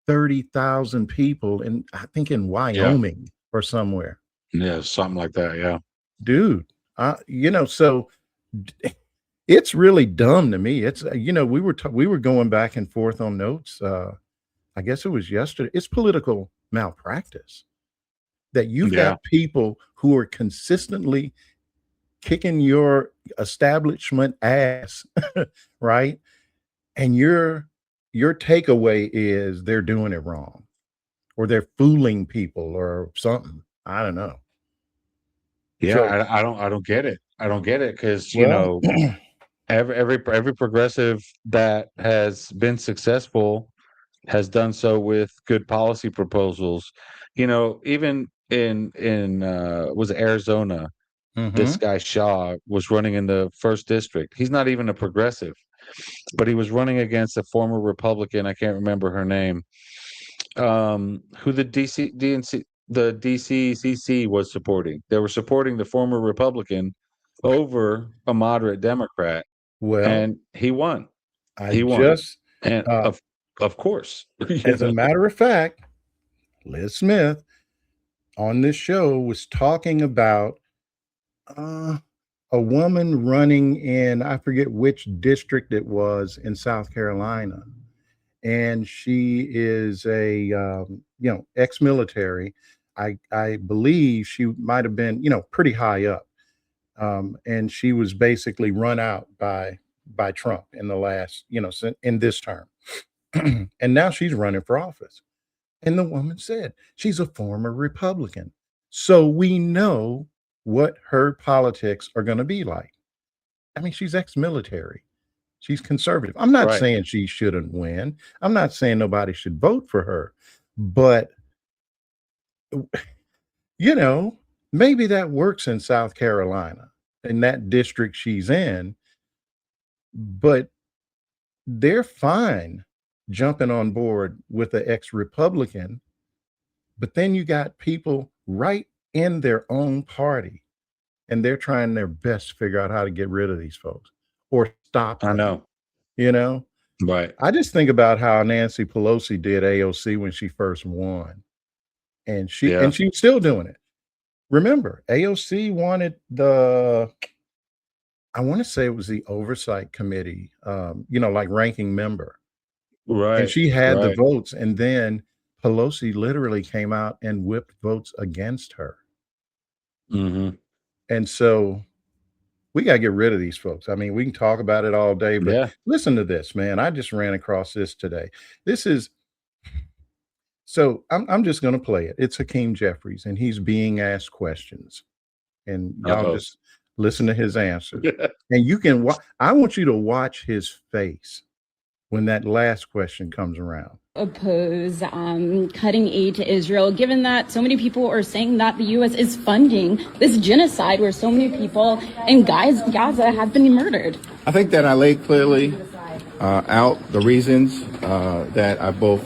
30,000 people I think in Wyoming or somewhere. Yeah, something like that. Yeah. Dude, so it's really dumb to me. It's, we were going back and forth on notes. I guess it was yesterday. It's political malpractice that you've got people who are consistently kicking your establishment ass, right? And your takeaway is they're doing it wrong, or they're fooling people or something. I don't know. Yeah, So, I don't get it. I don't get it because well, every progressive that has been successful has done so with good policy proposals. Even in was it Arizona, this mhm. guy Shaw was running in the first district. He's not even a progressive, but he was running against a former Republican. I can't remember her name. Who the DCCC was supporting. They were supporting the former Republican over a moderate Democrat, Well, and he won. I He won, just, and of course, as a matter of fact, Liz Smith on this show was talking about a woman running in, I forget which district it was in South Carolina. And she is a, ex-military. I believe she might have been, pretty high up. And she was basically run out by Trump in the last, in this term. And now she's running for office. And the woman said she's a former Republican. So we know what her politics are going to be like. I mean, she's ex-military. She's conservative. I'm not right. saying she shouldn't win. I'm not saying nobody should vote for her. But, maybe that works in South Carolina, in that district she's in. But they're fine jumping on board with the ex-Republican. But then you got people right in their own party, and they're trying their best to figure out how to get rid of these folks or stop I them. know. Right. I just think about how Nancy Pelosi did AOC when she first won, and she's still doing it. Remember, AOC wanted I want to say it was the oversight committee, like ranking member, Right. and she had the votes, and then Pelosi literally came out and whipped votes against her. Mm-hmm. And so we got to get rid of these folks. I mean, we can talk about it all day, but listen to this, man. I just ran across this today. So I'm just going to play it. It's Hakeem Jeffries, and he's being asked questions, and y'all just listen to his answers. And you can I want you to watch his face when that last question comes around. Oppose cutting aid to Israel, given that so many people are saying that the U.S. is funding this genocide where so many people in Gaza have been murdered? I think that I laid clearly out the reasons that I both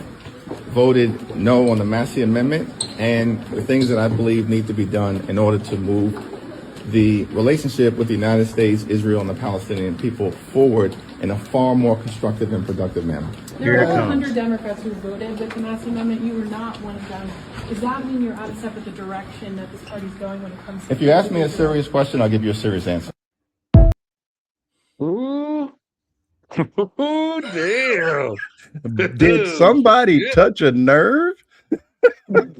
voted no on the Massey Amendment and the things that I believe need to be done in order to move the relationship with the United States, Israel, and the Palestinian people forward in a far more constructive and productive manner. There are 100 Democrats who voted with the Massey Amendment. You were not one of them. Does that mean you're out of step with the direction that this party's going when it comes to... If you ask me a serious question, I'll give you a serious answer. Ooh. Ooh, damn. Did somebody touch a nerve?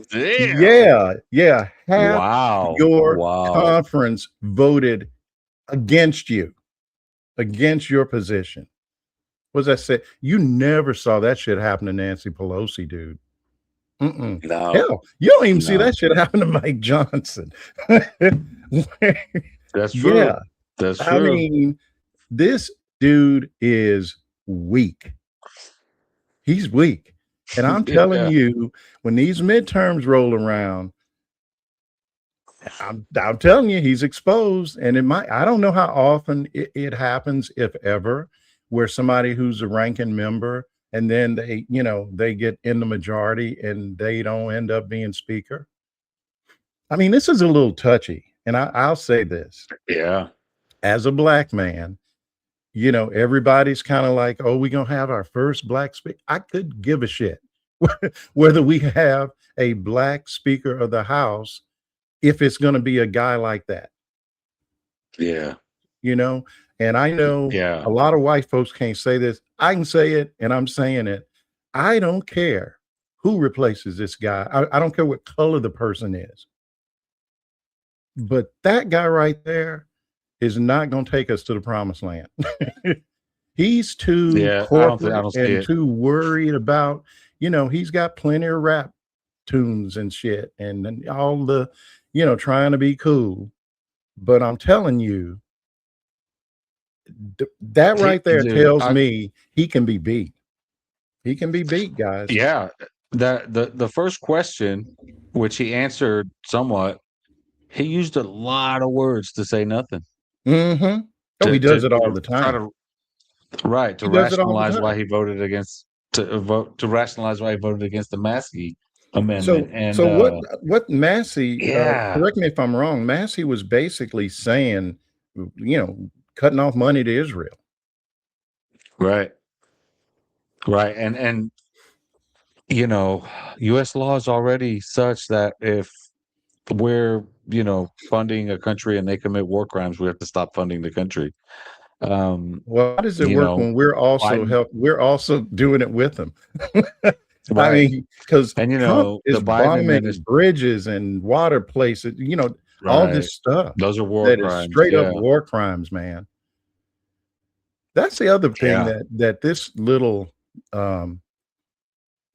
Damn. Yeah. Half your conference voted against you, against your position. What does that say? You never saw that shit happen to Nancy Pelosi, dude. No. Hell, you don't even see that shit happen to Mike Johnson. That's true. Yeah. That's true. I mean, this dude is weak. He's weak. And I'm telling you, when these midterms roll around, I'm telling you, he's exposed. And I don't know how often it happens, if ever, where somebody who's a ranking member and then they get in the majority and they don't end up being speaker. I mean, this is a little touchy. And I'll say this. Yeah. As a black man, everybody's kind of like, oh, we're going to have our first black speaker. I could give a shit whether we have a black speaker of the House if it's going to be a guy like that. Yeah. And I know a lot of white folks can't say this. I can say it, and I'm saying it. I don't care who replaces this guy. I don't care what color the person is. But that guy right there is not going to take us to the promised land. He's too corporate and too worried about, he's got plenty of rap tunes and shit and all the, trying to be cool. But I'm telling you, that right there tells me he can be beat. He can be beat, guys. Yeah. The first question, which he answered somewhat, he used a lot of words to say nothing. Mm-hmm. Oh, he does it all the time. To rationalize why he voted against to rationalize why he voted against the Massey amendment. So what Massey? Correct me if I'm wrong. Massey was basically saying, cutting off money to Israel. Right. And U.S. law is already such that if we're funding a country and they commit war crimes, we have to stop funding the country. Well, how does it work when we're also doing it with them? I mean, because Trump is bombing bridges and water places, all this stuff. Those are war crimes. Straight up war crimes, man. That's the other thing that this little,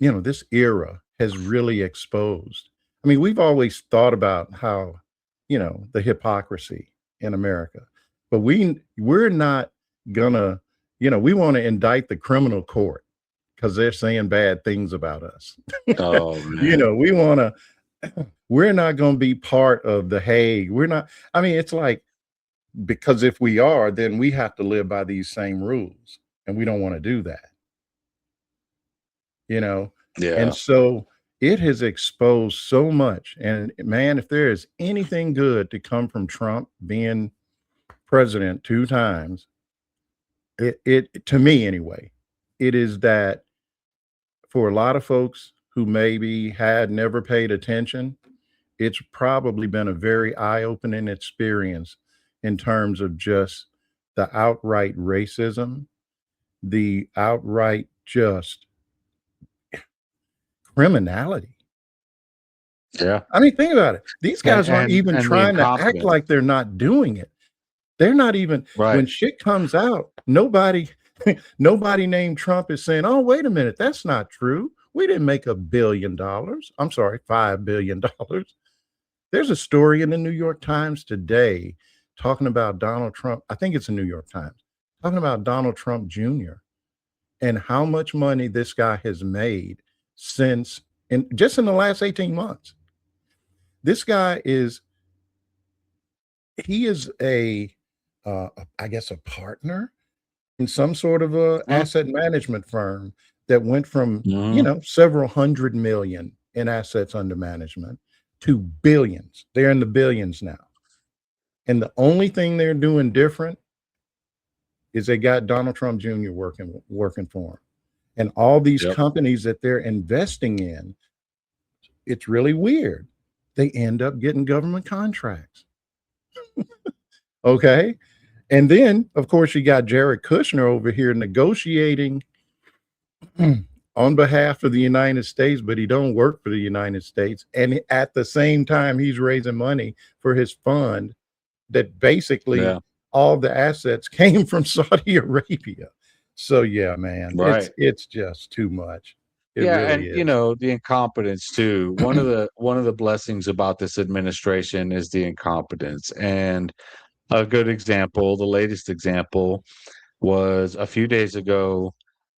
this era has really exposed. I mean, we've always thought about how, the hypocrisy in America, but we're not gonna, we want to indict the criminal court because they're saying bad things about us. Oh, man. We're not going to be part of the Hague. We're not, I mean, it's like, because if we are, then we have to live by these same rules, and we don't want to do that. Yeah. And so it has exposed so much. And man, if there is anything good to come from Trump being president 2 times, it to me anyway, it is that for a lot of folks who maybe had never paid attention, it's probably been a very eye-opening experience in terms of just the outright racism, the outright just criminality. Yeah. I mean, think about it. These guys aren't even trying to act like they're not doing it. They're not even, when shit comes out, nobody named Trump is saying, oh, wait a minute, that's not true. We didn't make $1 billion. I'm sorry, $5 billion. There's a story in the New York Times today talking about Donald Trump. I think it's the New York Times, talking about Donald Trump Jr. and how much money this guy has made just in the last 18 months. This guy is I guess a partner in some sort of a asset management firm that went from, several hundred million in assets under management to billions. They're in the billions now. And the only thing they're doing different is they got Donald Trump Jr. working for them. And all these companies that they're investing in, it's really weird. They end up getting government contracts. Okay. And then, of course, you got Jared Kushner over here negotiating on behalf of the United States, but he don't work for the United States. And at the same time, he's raising money for his fund that basically all the assets came from Saudi Arabia. So yeah, man, it's just too much. It really is. The incompetence too. One of the blessings about this administration is the incompetence. And a good example, the latest example, was a few days ago.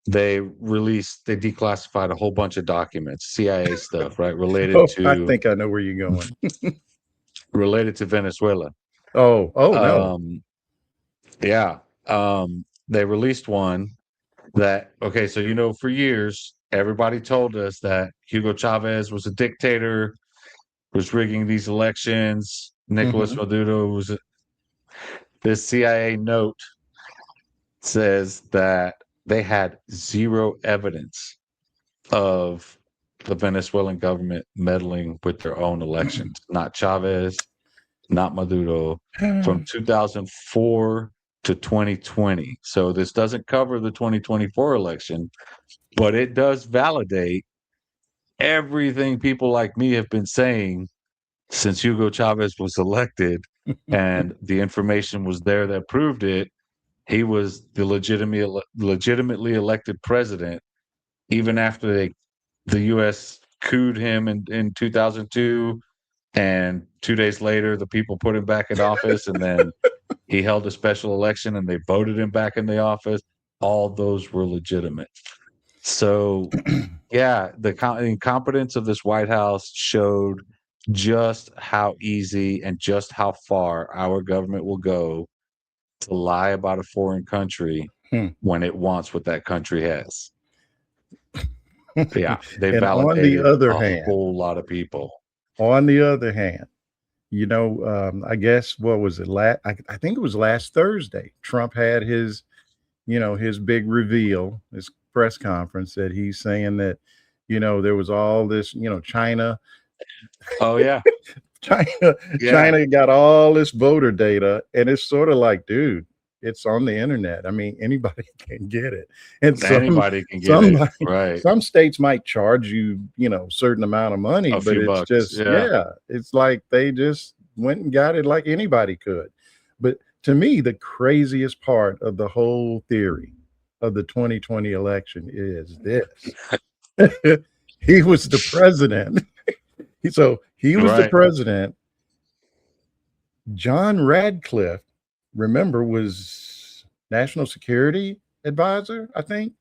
they declassified a whole bunch of documents, CIA stuff, right, related Oh, to I think I know where you're going. Venezuela. Oh, no. Yeah. They released one that, okay, so for years everybody told us that Hugo Chavez was a dictator, was rigging these elections. Nicolas Mhm. Maduro was this CIA note says that they had zero evidence of the Venezuelan government meddling with their own elections. Not Chavez, not Maduro, from 2004 to 2020. So this doesn't cover the 2024 election, but it does validate everything people like me have been saying since Hugo Chavez was elected, and the information was there that proved it. He was the legitimately elected president, even after the U.S. couped him in 2002, and 2 days later the people put him back in office, and then he held a special election and they voted him back in the office. All those were legitimate. So, yeah, the incompetence of this White House showed just how easy and just how far our government will go to lie about a foreign country Hmm. when it wants what that country has. Yeah, they And on the validated other a hand, whole lot of people. I guess what was it? I think it was last Thursday. Trump had his, his big reveal, his press conference that he's saying that, there was all this, China, Oh yeah, China, yeah. China got all this voter data, and it's sort of like, dude, it's on the internet. I mean, anybody can get it, and Anybody can get it, right? some states might charge you, certain amount of money, A but few it's bucks, just, yeah. it's like they just went and got it like anybody could. But to me, the craziest part of the whole theory of the 2020 election is this: he was the president. So he was the Right. president. John Radcliffe, remember, was national security advisor, I think.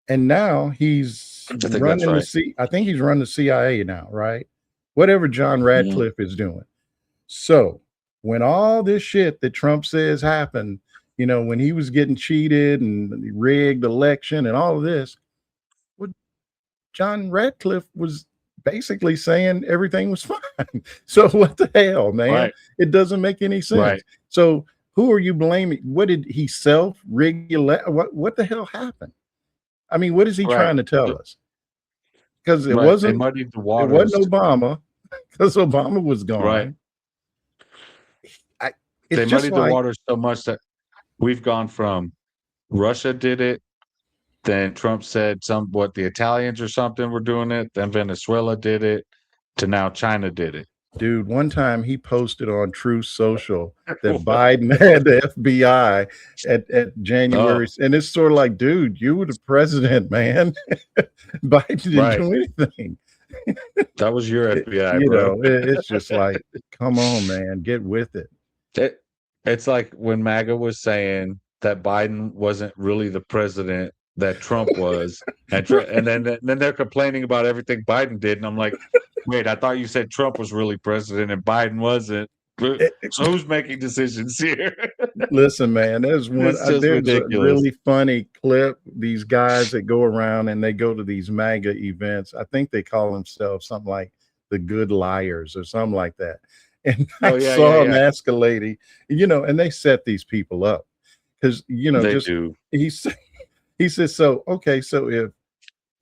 And now he's I think that's running right. I think he's running the CIA now, right? Whatever John Mhm. Radcliffe is doing. So when all this shit that Trump says happened, when he was getting cheated and rigged election and all of this, well, John Radcliffe was basically saying everything was fine. So what the hell, man? Right. It doesn't make any sense. Right. So who are you blaming? What did he self-regulate? What the hell happened? I mean, what is he Right. trying to tell us? Because it Right. They wasn't muddied the it waters. wasn't Obama, because Obama was Right. gone. They It's just muddied the like, waters so much that we've gone from Russia did it, then Trump said what the Italians or something were doing it, then Venezuela did it, to now China did it. dude, one time he posted on Truth Social that Biden had the FBI at January, and it's sort of like, dude, you were the president, man. Biden didn't Right. do anything. That was your FBI, bro. It's just like, come on, man, get with it. It's like when MAGA was saying that Biden wasn't really the president that Trump was, and then they're complaining about everything Biden did, and I'm like, wait, I thought you said Trump was really president and Biden wasn't. So who's making decisions here? Listen, man, there's just a ridiculous. really funny clip. These guys that go around and they go to these MAGA events. I think they call themselves something like the Good Liars or something like that. And I saw them ask a lady, and they set these people up because, They do. He says, so if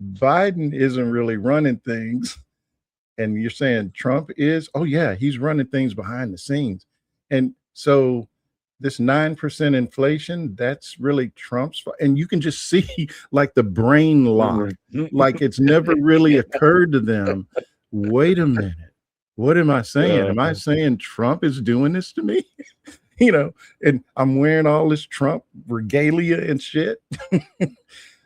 Biden isn't really running things, and you're saying Trump is, oh yeah, he's running things behind the scenes. And so this 9% inflation, that's really Trump's fault. And you can just see like the brain lock, like it's never really occurred to them. Wait a minute. What am I saying? Am I saying Trump is doing this to me? And I'm wearing all this Trump regalia and shit.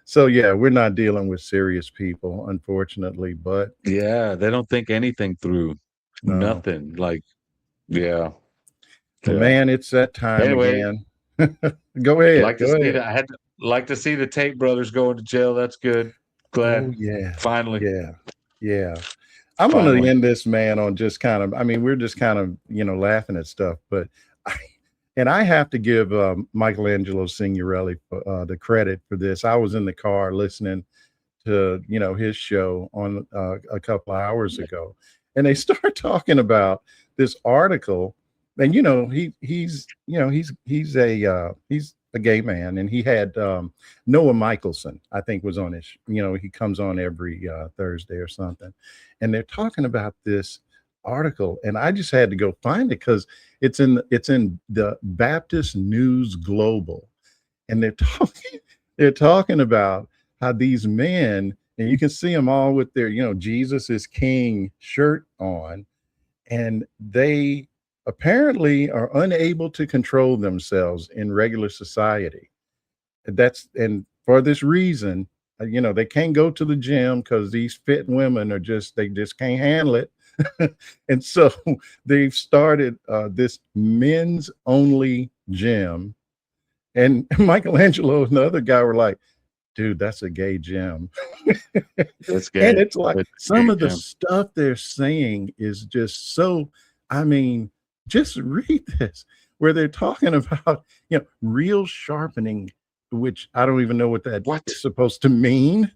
So yeah, we're not dealing with serious people, unfortunately, but yeah, they don't think anything through. No. Nothing. Like, yeah. Man, it's that time Anyway, again. Go ahead. I Like to see the Tate brothers going to jail. That's good. Glad. Oh yeah. Finally. Yeah. Yeah. I'm going to Finally. end this, man, on just kind of, I mean, we're just kind of, laughing at stuff, but I have to give Michelangelo Signorelli the credit for this. I was in the car listening to, his show on a couple of hours ago, and they start talking about this article, and he's a gay man, and he had Noah Michelson, I think, was on his, he comes on every Thursday or something, and they're talking about this article, and I just had to go find it because it's in the Baptist News Global, and they're talking about how these men, and you can see them all with their Jesus is King shirt on, and they apparently are unable to control themselves in regular society. And for this reason, they can't go to the gym because these fit women they just can't handle it. And so they've started this men's only gym. And Michelangelo and the other guy were like, dude, that's a gay gym. That's gay. And it's like That's some gay of the gym. stuff they're saying is just so, I mean, just read this, where they're talking about, real sharpening, which I don't even know what that What? is supposed to mean.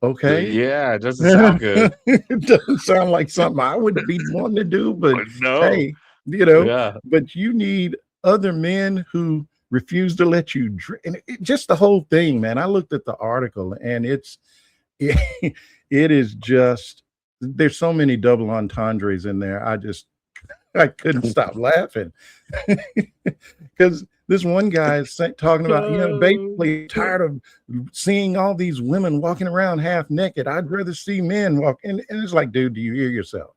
Okay. Yeah, it doesn't sound good. It doesn't sound like something I would be wanting to do, but No. hey, Yeah. but you need other men who refuse to let you drink. And just the whole thing, man. I looked at the article, and it is just, there's so many double entendres in there. I couldn't stop laughing because this one guy is talking about, basically tired of seeing all these women walking around half naked. I'd rather see men walk. And it's like, dude, do you hear yourself?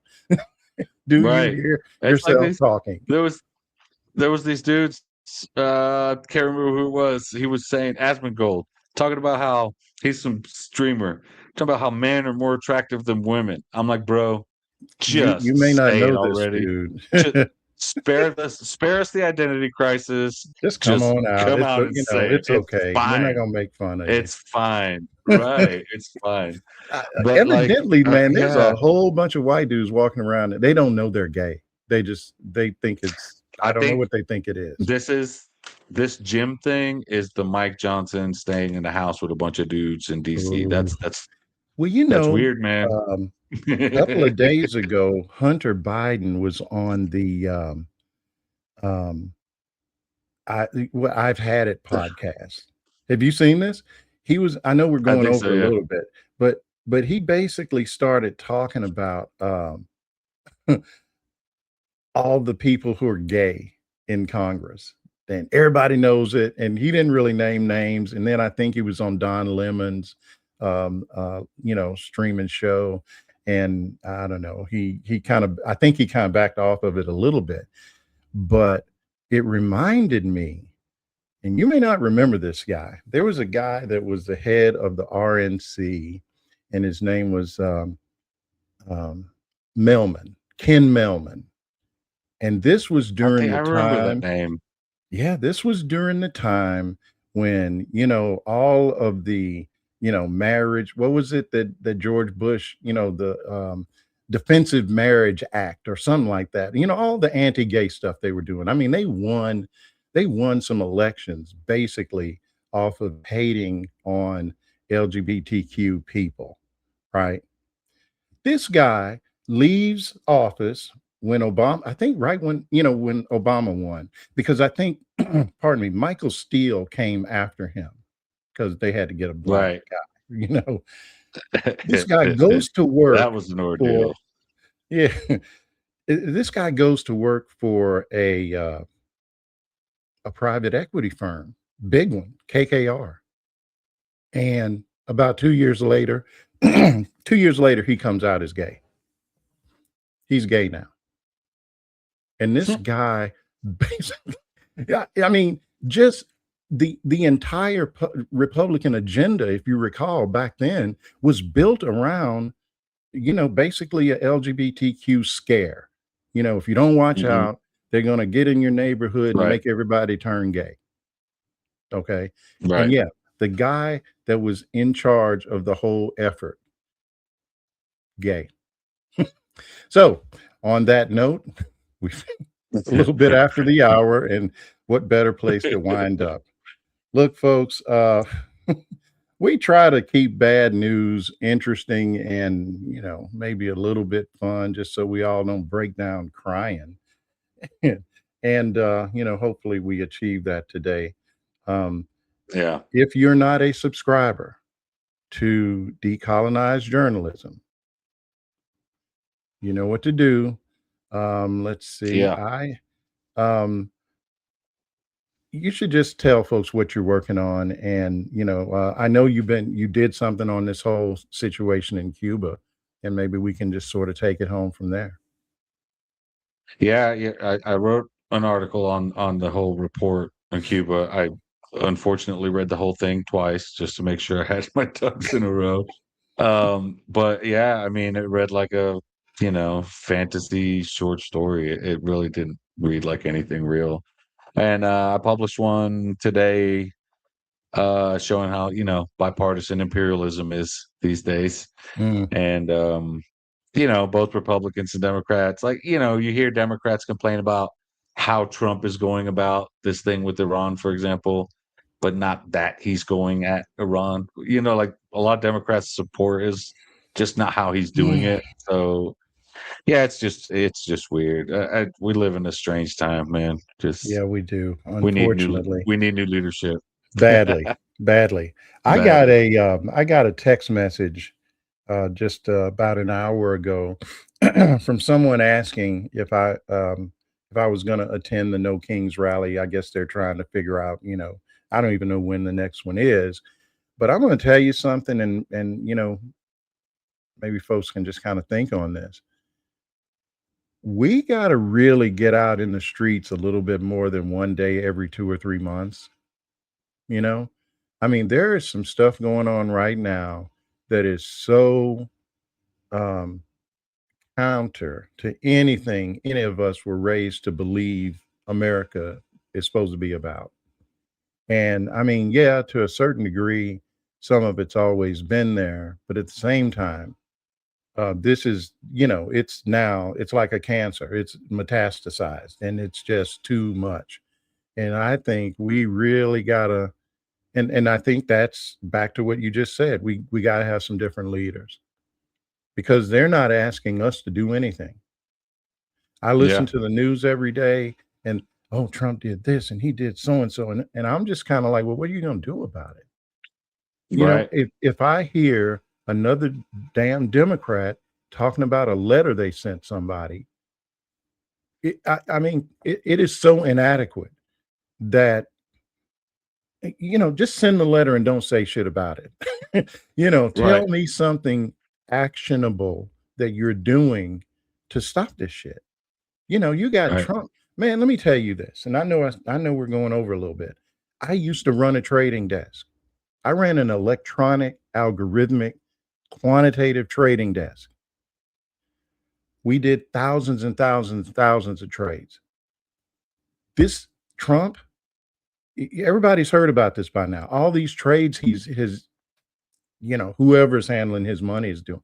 Do Right. you hear It's like yourself talking? There was these dudes, can't remember who it was. He was saying Asmongold, talking about how he's some streamer, talking about how men are more attractive than women. I'm like, bro, just You may not say it know this, already. dude. Just spare us the identity crisis. Just come on out. Come out and say it's it. okay. We're Fine. not gonna make fun of you. It's fine. Right. It's fine. But Evidently, man, there's yeah. a whole bunch of white dudes walking around. They don't know they're gay. They think it's, I don't know what they think it is. This gym thing is the Mike Johnson staying in the house with a bunch of dudes in DC. Ooh. That's Well, that's weird, man. a couple of days ago, Hunter Biden was on the I've Had It podcast. Have you seen this? I know we're going over so, a yeah. little bit, but he basically started talking about all the people who are gay in Congress. And everybody knows it. And he didn't really name names. And then I think he was on Don Lemon's streaming show. And I don't know, I think he kind of backed off of it a little bit, but it reminded me, and you may not remember this guy. There was a guy that was the head of the RNC, and his name was Melman, Ken Melman. And this was during the I remember time. that name. Yeah, this was during the time when, all of the, marriage, what was it that George Bush, the Defensive Marriage Act or something like that, all the anti-gay stuff they were doing. I mean, they won some elections basically off of hating on LGBTQ people, right? This guy leaves office when Obama, I think right when Obama won, because I think, pardon me, Michael Steele came after him because they had to get a black guy, This guy goes to work. That was an ordeal. This guy goes to work for a private equity firm, big one, KKR. And about 2 years later, he comes out as gay. He's gay now. And this guy basically, I mean, just the entire Republican agenda, if you recall back then, was built around, basically a LGBTQ scare. If you don't watch out, they're going to get in your neighborhood and make everybody turn gay. Okay. Right. And yeah, The guy that was in charge of the whole effort, gay. So, on that note, we've a little bit after the hour, and what better place to wind up? Look, folks, we try to keep bad news interesting and, maybe a little bit fun, just so we all don't break down crying. And hopefully we achieve that today. Yeah. If you're not a subscriber to Decolonize Journalism, you know what to do. Let's see. Yeah. You should just tell folks what you're working on. And, I know you did something on this whole situation in Cuba, and maybe we can just sort of take it home from there. Yeah. I wrote an article on the whole report on Cuba. I unfortunately read the whole thing twice just to make sure I had my ducks in a row. But yeah, I mean, it read like a fantasy short story. It really didn't read like anything real. And I published one today showing how bipartisan imperialism is these days. And both Republicans and Democrats, like you hear Democrats complain about how Trump is going about this thing with Iran, for example, but not that he's going at Iran. Like a lot of Democrats support is just not how he's doing it. So yeah, it's just weird. We live in a strange time, man. Yeah, we do. We Unfortunately, need new leadership. badly. I got a text message just about an hour ago from someone asking if I was going to attend the No Kings rally. I guess they're trying to figure out, I don't even know when the next one is, but I'm going to tell you something, and maybe folks can just kind of think on this. We got to really get out in the streets a little bit more than one day every 2 or 3 months. I mean, there is some stuff going on right now that is so counter to anything any of us were raised to believe America is supposed to be about. And I mean, yeah, to a certain degree, some of it's always been there, but at the same time, this is, it's like a cancer. It's metastasized, and it's just too much. And I think we really gotta, and I think that's back to what you just said. We gotta have some different leaders, because they're not asking us to do anything. I listen to the news every day, and oh, Trump did this and he did so and so, and I'm just kind of like, well, what are you gonna do about it? If I hear another damn Democrat talking about a letter they sent somebody, I mean, it is so inadequate that, just send the letter and don't say shit about it. Tell me something actionable that you're doing to stop this shit. You got Trump. Man, let me tell you this, and I know we're going over a little bit. I used to run a trading desk. I ran an electronic, algorithmic, quantitative trading desk. We did thousands and thousands and thousands of trades. This Trump, everybody's heard about this by now. All these trades whoever's handling his money is doing.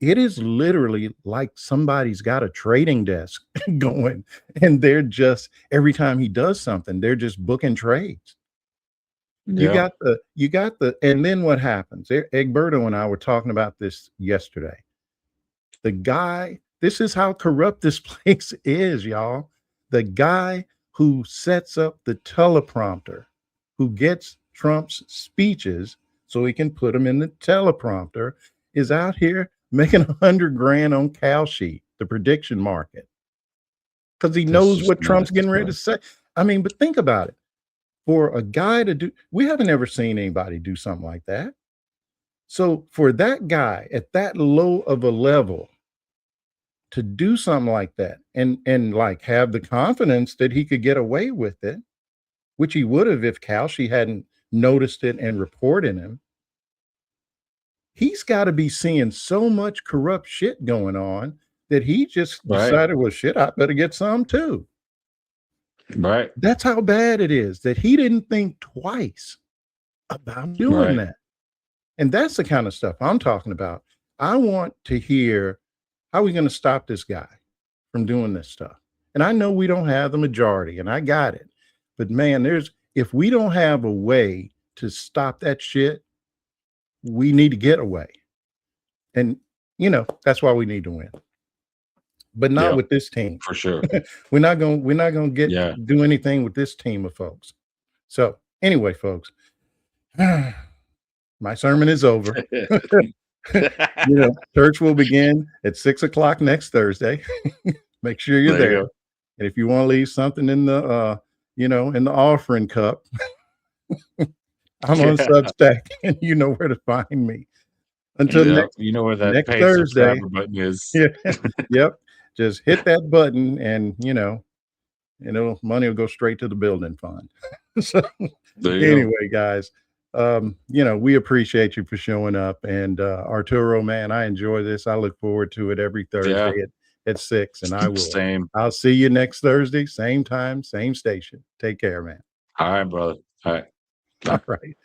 It is literally like somebody's got a trading desk going, and they're just, every time he does something, they're just booking trades. You got the, and then what happens? Egberto and I were talking about this yesterday. The guy, this is how corrupt this place is, y'all. The guy who sets up the teleprompter, who gets Trump's speeches so he can put them in the teleprompter, is out here making $100,000 on Kalshi, the prediction market, because he knows what Trump's getting ready to say. I mean, but think about it. For a guy to do, we haven't ever seen anybody do something like that. So for that guy at that low of a level to do something like that, and like have the confidence that he could get away with it, which he would have if Kalshi hadn't noticed it and reported him, he's got to be seeing so much corrupt shit going on that he just decided, well, shit, I better get some too. Right. That's how bad it is, that he didn't think twice. about doing Right. that. And that's the kind of stuff I'm talking about. I want to hear how are we going to stop this guy from doing this stuff. And I know we don't have the majority, and I got it. But man, if we don't have a way to stop that shit, we need to get away. And that's why we need to win. But not Yeah. with this team. For sure. We're not gonna Yeah. do anything with this team of folks. So anyway, folks, my sermon is over. Church will begin at 6:00 next Thursday. Make sure you're There you there. go. And if you want to leave something in the in the offering cup, I'm on Yeah. Substack, and you know where to find me. Until Yeah, next you know where that next pay Thursday. subscriber button is. Yeah. Yep. Just hit that button, and money will go straight to the building fund. So There you go. anyway, guys, we appreciate you for showing up. And Arturo, man, I enjoy this. I look forward to it every Thursday at 6. And I will. Same. I'll see you next Thursday, same time, same station. Take care, man. All right, brother. All right. All right.